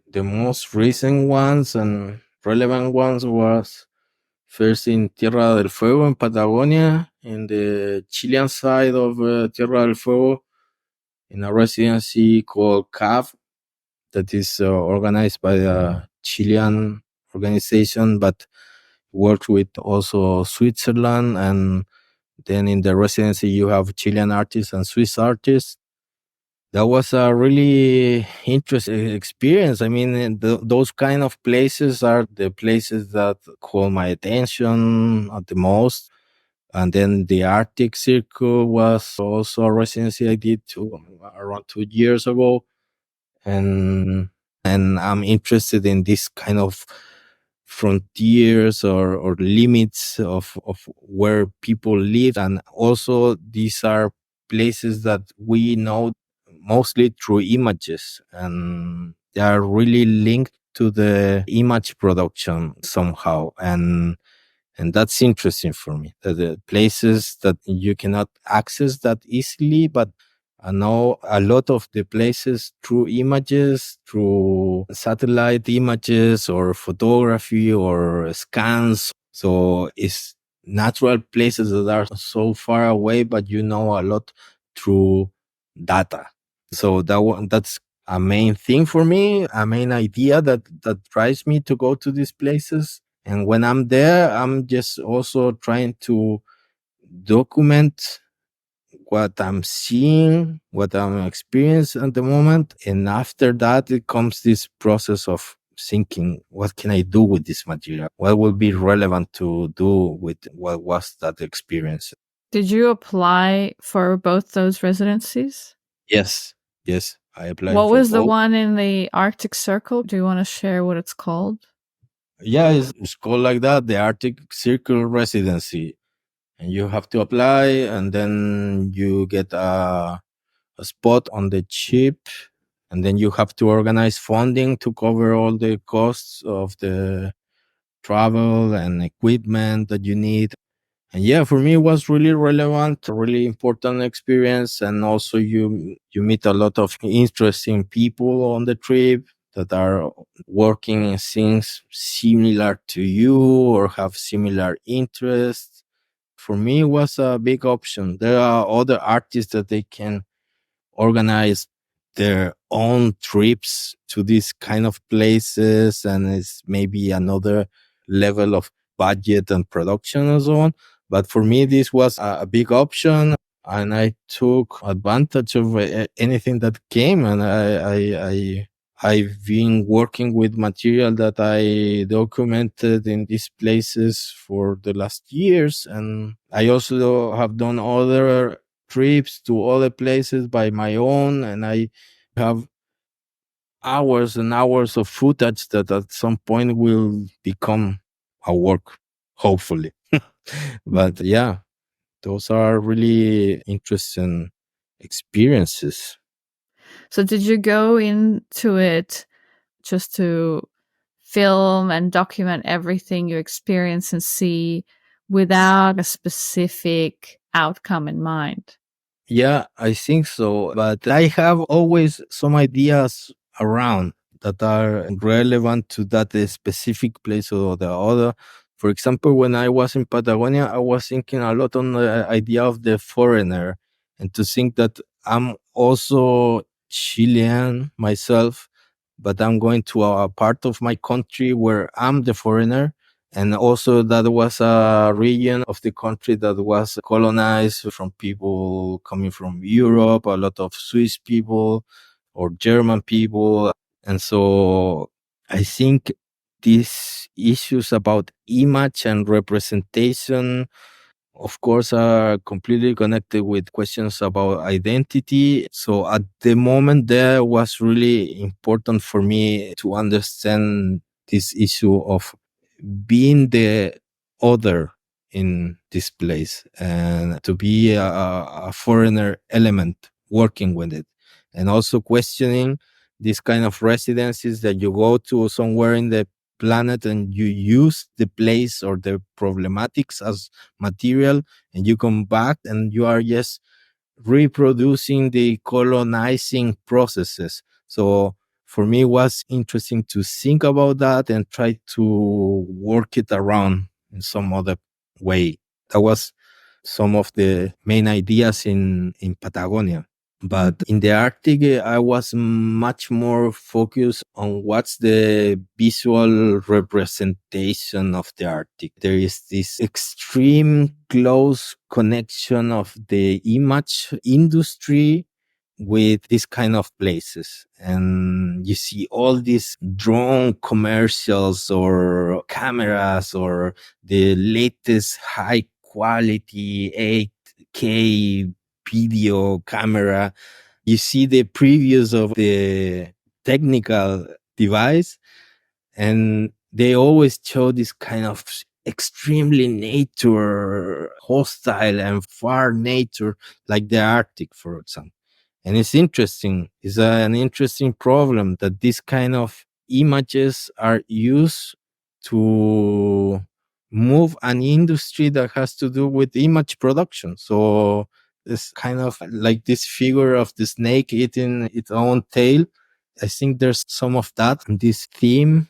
The most recent ones and relevant ones was first in Tierra del Fuego in Patagonia, in the Chilean side of Tierra del Fuego, in a residency called CAV that is organized by a Chilean organization, but works with also Switzerland. And then in the residency, you have Chilean artists and Swiss artists. That was a really interesting experience. I mean, those kind of places are the places that call my attention at the most. And then the Arctic Circle was also a residency I did around 2 years ago. And I'm interested in this kind of frontiers or limits of where people live. And also these are places that we know mostly through images, and they are really linked to the image production somehow. And that's interesting for me. The places that you cannot access that easily, but I know a lot of the places through images, through satellite images or photography or scans. So it's natural places that are so far away, but you know a lot through data. So that's a main thing for me, a main idea that drives me to go to these places. And when I'm there, I'm just also trying to document what I'm seeing, what I'm experiencing at the moment. And after that, it comes this process of thinking, what can I do with this material? What will be relevant to do with what was that experience? Did you apply for both those residencies? Yes, yes, I applied What for was the both. one in the Arctic Circle? Do you want to share what it's called? Yeah, it's called like that, the Arctic Circle Residency. And you have to apply, and then you get a spot on the ship, and then you have to organize funding to cover all the costs of the travel and equipment that you need. And yeah, for me it was really relevant, a really important experience. And also you meet a lot of interesting people on the trip that are working in things similar to you or have similar interests. For me it was a big option. There are other artists that they can organize their own trips to these kind of places, and it's maybe another level of budget and production and so on. But for me, this was a big option, and I took advantage of anything that came. And I've been working with material that I documented in these places for the last years. And I also have done other trips to other places by my own. And I have hours and hours of footage that at some point will become a work, hopefully. But yeah, those are really interesting experiences. So, did you go into it just to film and document everything you experience and see without a specific outcome in mind? Yeah, I think so. But I have always some ideas around that are relevant to that specific place or the other. For example, when I was in Patagonia, I was thinking a lot on the idea of the foreigner, and to think that I'm also Chilean myself, but I'm going to a part of my country where I'm the foreigner. And also that was a region of the country that was colonized from people coming from Europe, a lot of Swiss people or German people. And so I think these issues about image and representation, of course, are completely connected with questions about identity. So at the moment, there was really important for me to understand this issue of being the other in this place and to be a foreigner element working with it, and also questioning these kind of residencies that you go to somewhere in the planet and you use the place or the problematics as material, and you come back and you are just reproducing the colonizing processes. So for me, it was interesting to think about that and try to work it around in some other way. That was some of the main ideas in Patagonia. But in the Arctic, I was much more focused on what's the visual representation of the Arctic. There is this extreme close connection of the image industry with this kind of places. And you see all these drone commercials or cameras or the latest high quality 8K video camera. You see the previews of the technical device, and they always show this kind of extremely nature hostile and far nature, like the Arctic, for example. And it's interesting. It's an interesting problem that this kind of images are used to move an industry that has to do with image production. So it's kind of like this figure of the snake eating its own tail. I think there's some of that in this theme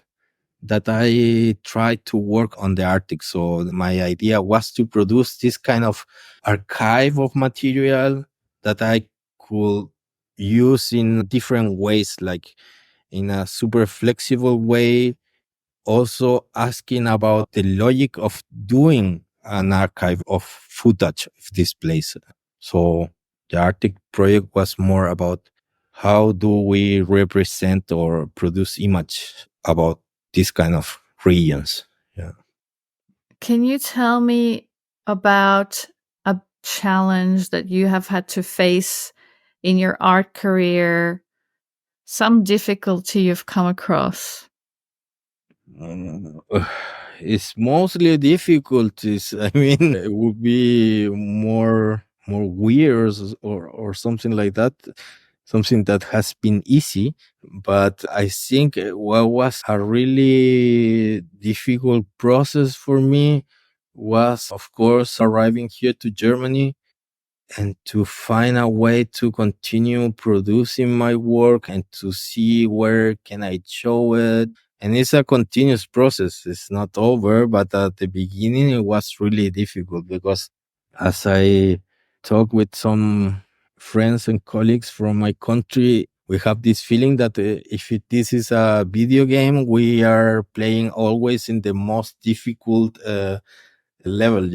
that I tried to work on the Arctic. So my idea was to produce this kind of archive of material that I could use in different ways, like in a super flexible way, also asking about the logic of doing an archive of footage of this place. So the Arctic project was more about how do we represent or produce image about this kind of regions. Yeah. Can you tell me about a challenge that you have had to face in your art career? Some difficulty you've come across? Uh, it's mostly difficulties. I mean, it would be more weird or something like that. Something that has been easy, but I think what was a really difficult process for me was, of course, arriving here to Germany and to find a way to continue producing my work and to see where can I show it. And it's a continuous process. It's not over, but at the beginning it was really difficult because as I talk with some friends and colleagues from my country, we have this feeling that if this is a video game, we are playing always in the most difficult level,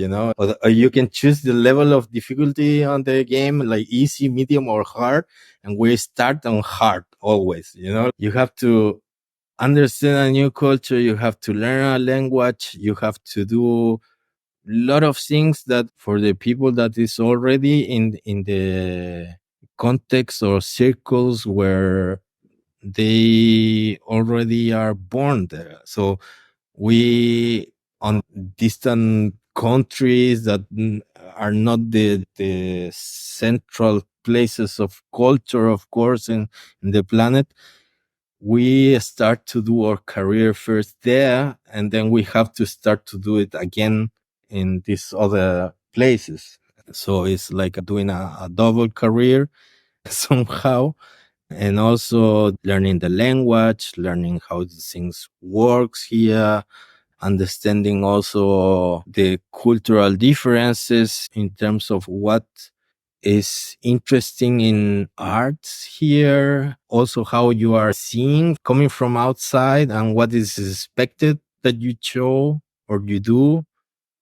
or you can choose the level of difficulty on the game, like easy, medium, or hard, and we start on hard always. You have to understand a new culture, you have to learn a language, you have to do lot of things that for the people that is already in the context or circles where they already are born there. So we on distant countries that are not the central places of culture, of course, in the planet, we start to do our career first there, and then we have to start to do it again in these other places. So it's like doing a double career somehow, and also learning the language, learning how things works here, understanding also the cultural differences in terms of what is interesting in arts here, also how you are seeing coming from outside and what is expected that you show or you do.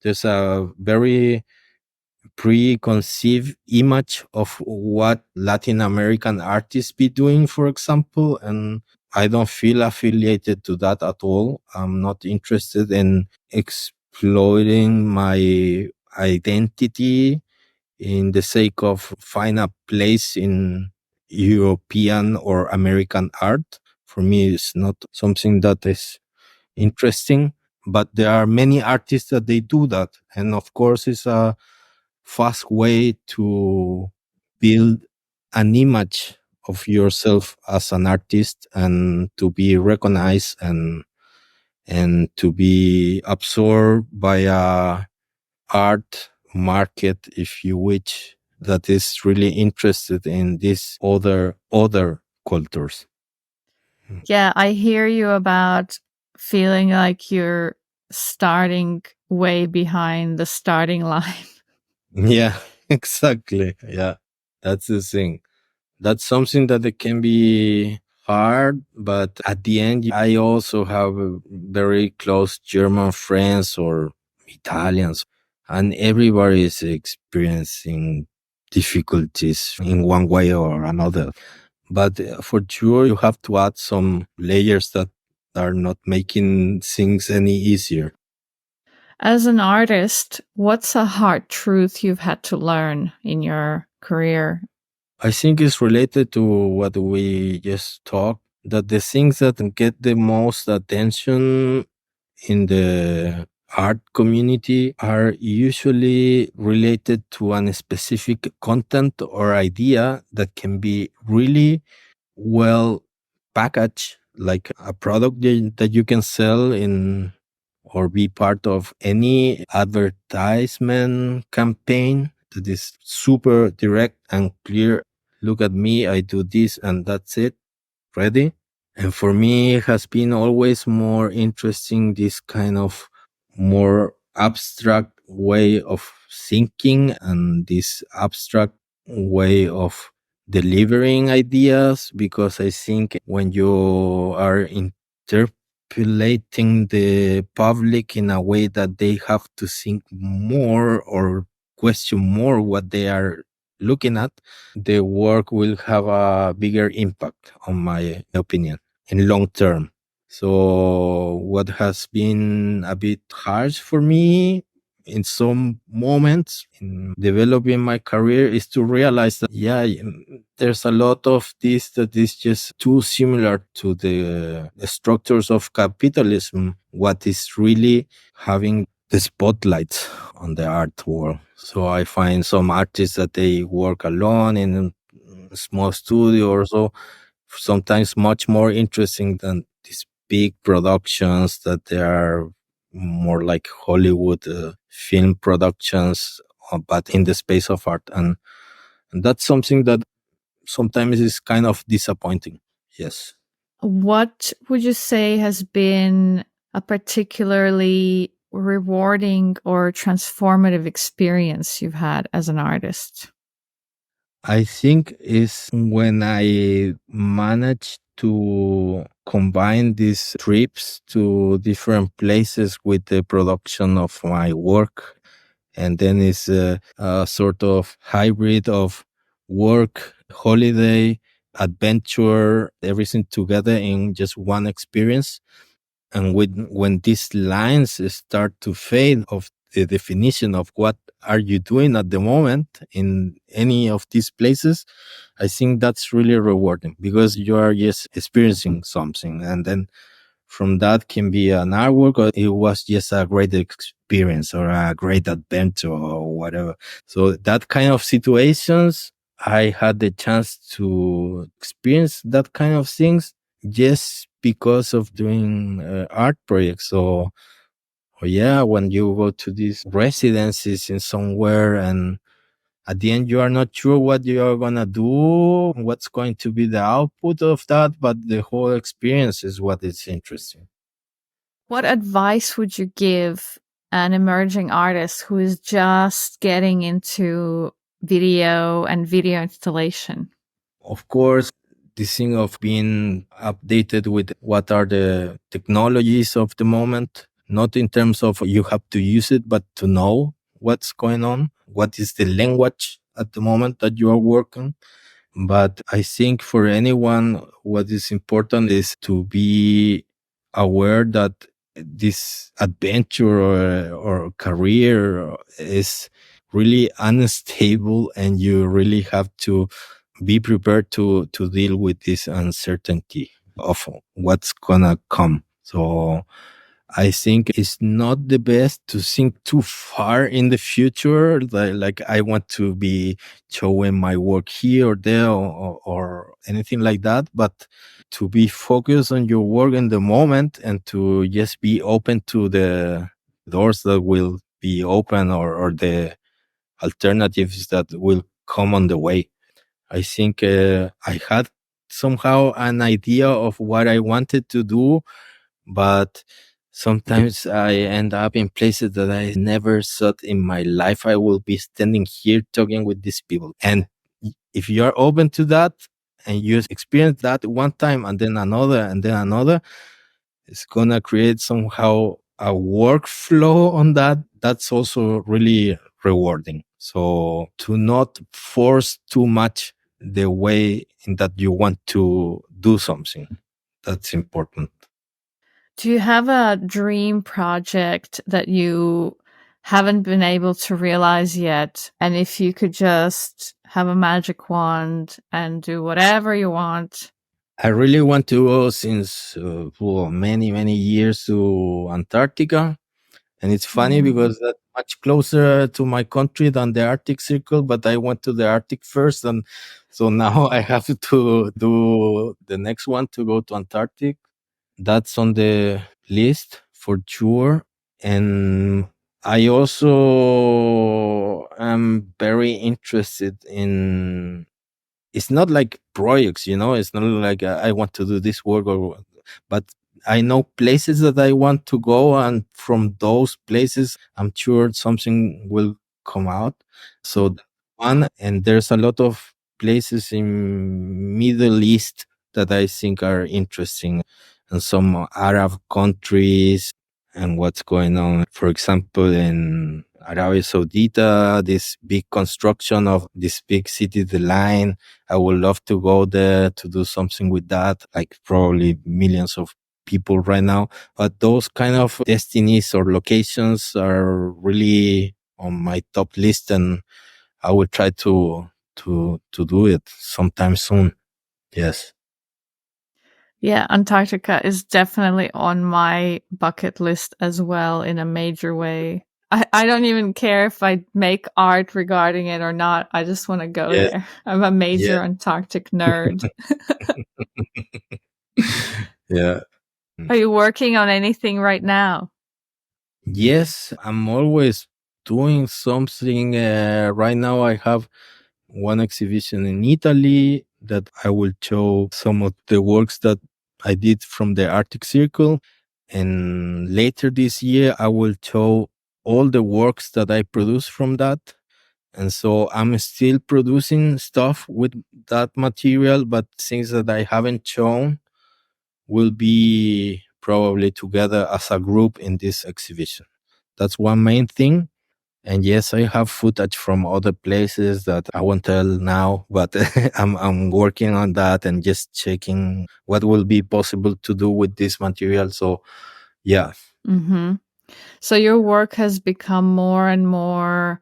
There's a very preconceived image of what Latin American artists be doing, for example, and I don't feel affiliated to that at all. I'm not interested in exploiting my identity in the sake of find a place in European or American art. For me, it's not something that is interesting, but there are many artists that they do that. And of course, it's a fast way to build an image of yourself as an artist and to be recognized and to be absorbed by a art market, if you wish, that is really interested in these other cultures. Yeah, I hear you about feeling like you're starting way behind the starting line. Yeah, exactly. Yeah, that's the thing. That's something that it can be hard, but at the end, I also have very close German friends or Italians, and everybody is experiencing difficulties in one way or another. But for sure, you have to add some layers that are not making things any easier. As an artist, what's a hard truth you've had to learn in your career? I think it's related to what we just talked, that the things that get the most attention in the art community are usually related to a specific content or idea that can be really well packaged, like a product that you can sell in or be part of any advertisement campaign that is super direct and clear. Look at me, I do this and that's it, ready. And for me, it has been always more interesting this kind of more abstract way of thinking and this abstract way of delivering ideas, because I think when you are interpolating the public in a way that they have to think more or question more what they are looking at, the work will have a bigger impact, on my opinion, in long term. So what has been a bit harsh for me in some moments in developing my career is to realize that, yeah, there's a lot of this that is just too similar to the structures of capitalism, what is really having the spotlight on the art world. So I find some artists that they work alone in a small studio or so, sometimes much more interesting than these big productions that they are more like Hollywood film productions, but in the space of art. And that's something that sometimes is kind of disappointing. Yes. What would you say has been a particularly rewarding or transformative experience you've had as an artist? I think is when I managed to combine these trips to different places with the production of my work. And then it's a sort of hybrid of work, holiday, adventure, everything together in just one experience. And when these lines start to fade of the definition of what are you doing at the moment in any of these places, I think that's really rewarding because you are just experiencing something. And then from that can be an artwork or it was just a great experience or a great adventure or whatever. So that kind of situations, I had the chance to experience that kind of things just because of doing art projects. So, or yeah, when you go to these residencies in somewhere and at the end you are not sure what you are gonna do, what's going to be the output of that, but the whole experience is what is interesting. What advice would you give an emerging artist who is just getting into video and video installation? Of course, this thing of being updated with what are the technologies of the moment, not in terms of you have to use it, but to know what's going on, what is the language at the moment that you are working. But I think for anyone, what is important is to be aware that this adventure or career is really unstable and you really have to be prepared to deal with this uncertainty of what's gonna come. So I think it's not the best to think too far in the future. Like I want to be showing my work here or there or anything like that, but to be focused on your work in the moment and to just be open to the doors that will be open or the alternatives that will come on the way. I think I had somehow an idea of what I wanted to do, but sometimes I end up in places that I never thought in my life I will be standing here talking with these people. And if you are open to that and you experience that one time and then another, it's gonna create somehow a workflow on that. That's also really rewarding. So to not force too much the way in that you want to do something. That's important. Do you have a dream project that you haven't been able to realize yet? And if you could just have a magic wand and do whatever you want. I really want to go since for many, many years to Antarctica. And it's funny Mm. because that's much closer to my country than the Arctic Circle, but I went to the Arctic first. And so now I have to do the next one to go to Antarctic. That's on the list for sure. And I also am very interested in, it's not like projects, it's not like I want to do this work but I know places that I want to go, and from those places I'm sure something will come out. So that's one, and there's a lot of places in Middle East that I think are interesting, and some Arab countries and what's going on. For example, in Arabia Saudita, this big construction of this big city, the line. I would love to go there to do something with that, like probably millions of people right now. But those kind of destinies or locations are really on my top list, and I will try to do it sometime soon. Yes. Yeah, Antarctica is definitely on my bucket list as well in a major way. I don't even care if I make art regarding it or not. I just want to go Yes. there. I'm a Yeah. major Antarctic nerd. Yeah. Are you working on anything right now? Yes, I'm always doing something. Right now, I have one exhibition in Italy that I will show some of the works that I did from the Arctic Circle. And later this year, I will show all the works that I produced from that. And so I'm still producing stuff with that material, but things that I haven't shown will be probably together as a group in this exhibition. That's one main thing. And yes, I have footage from other places that I won't tell now, but I'm working on that and just checking what will be possible to do with this material. So yeah. Mm-hmm. So your work has become more and more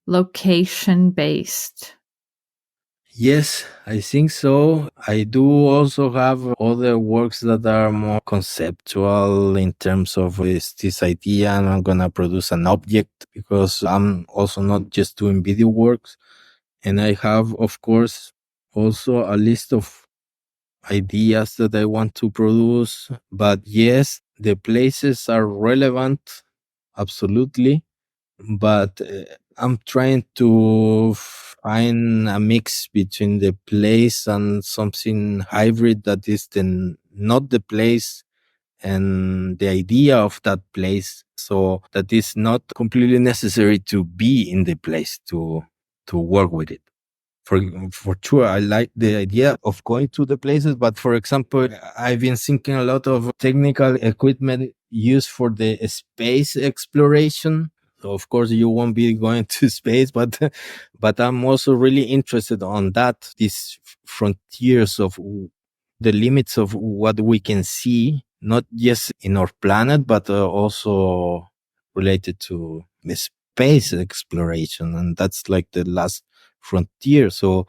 location based. Yes, I think so. I do also have other works that are more conceptual in terms of this idea, and I'm gonna produce an object because I'm also not just doing video works. And I have, of course, also a list of ideas that I want to produce. But yes, the places are relevant, absolutely. But I'm trying to find a mix between the place and something hybrid that is not the place and the idea of that place. So that is not completely necessary to be in the place to work with it. For sure, I like the idea of going to the places, but for example, I've been thinking a lot of technical equipment used for the space exploration. So of course, you won't be going to space, but but I'm also really interested on that. These frontiers of the limits of what we can see, not just in our planet, but also related to the space exploration, and that's like the last frontier. So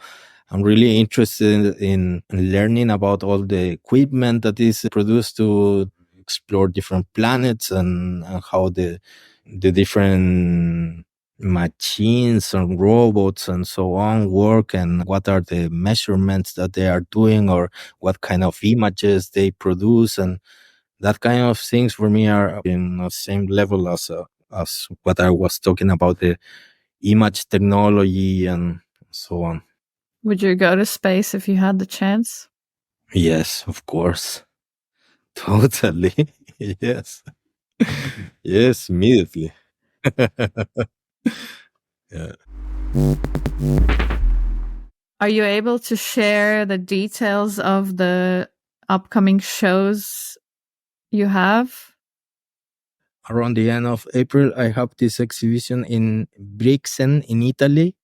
I'm really interested in learning about all the equipment that is produced to explore different planets and how the different machines and robots and so on work, and what are the measurements that they are doing, or what kind of images they produce, and that kind of things for me are in the same level as what I was talking about, the image technology and so on. Would you go to space if you had the chance? Yes, of course. Totally. Yes. Yes, immediately. Yeah. Are you able to share the details of the upcoming shows you have? Around the end of April, I have this exhibition in Brixen in Italy,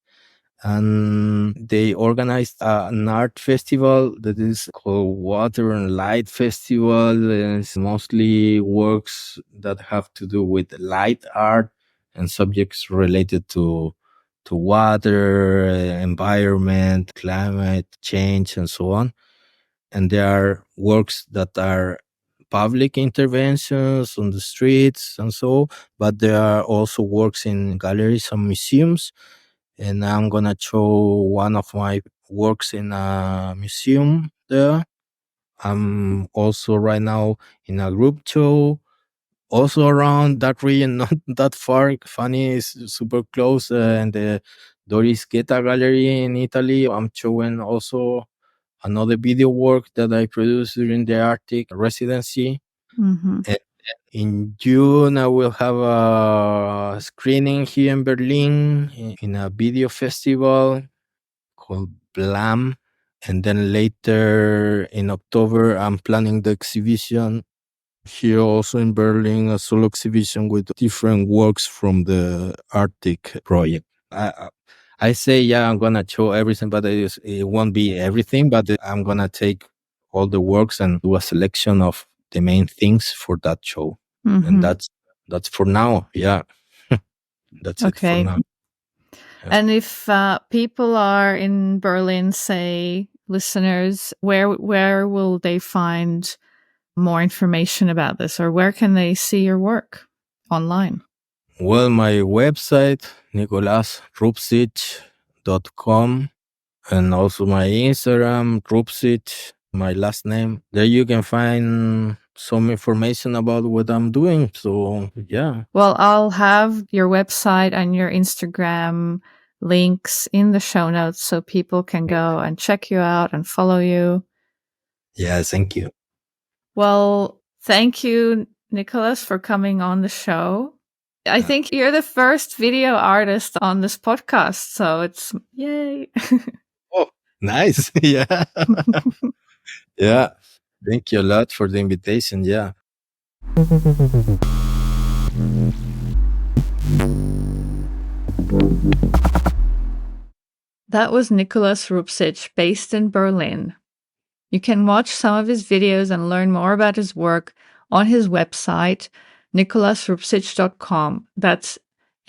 and they organized an art festival that is called Water and Light Festival. And it's mostly works that have to do with light art and subjects related to water, environment, climate change, and so on. And there are works that are public interventions on the streets and so, but there are also works in galleries and museums. And I'm gonna show one of my works in a museum there. I'm also right now in a group show, also around that region, not that far. Funny is super close, and the Doris Guetta Gallery in Italy. I'm showing also another video work that I produced during the Arctic residency. Mm-hmm. And in June, I will have a screening here in Berlin in a video festival called Blam. And then later in October, I'm planning the exhibition here also in Berlin, a solo exhibition with different works from the Arctic project. I say, yeah, I'm gonna show everything, but it won't be everything. But I'm gonna take all the works and do a selection of the main things for that show, and Mm-hmm. that's for now. Yeah, that's it for Okay. now. Yeah. And if people are in Berlin, say listeners, where will they find more information about this, or where can they see your work online? Well, my website nicolasrupcich.com, and also my Instagram Rupcich, my last name. There you can find some information about what I'm doing. So yeah. Well, I'll have your website and your Instagram links in the show notes so people can go and check you out and follow you. Yeah, thank you. Well, thank you, Nicholas, for coming on the show. I think you're the first video artist on this podcast, so it's yay. Oh, nice. Yeah. Yeah. Thank you a lot for the invitation. Yeah. That was Nicolas Rupcich, based in Berlin. You can watch some of his videos and learn more about his work on his website, nicolasrupcich.com. That's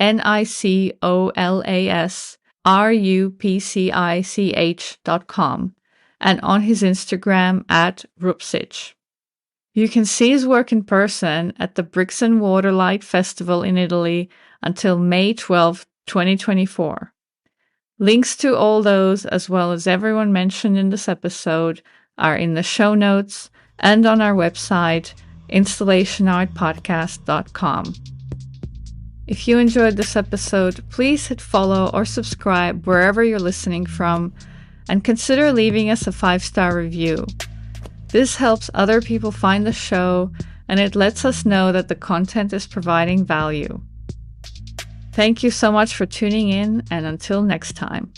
NicolasRupcich.com, and on his Instagram at Rupcich. You can see his work in person at the Bricks and Water Light Festival in Italy until May 12, 2024. Links to all those, as well as everyone mentioned in this episode, are in the show notes and on our website, installationartpodcast.com. If you enjoyed this episode, please hit follow or subscribe wherever you're listening from, and consider leaving us a 5-star review. This helps other people find the show, and it lets us know that the content is providing value. Thank you so much for tuning in, and until next time.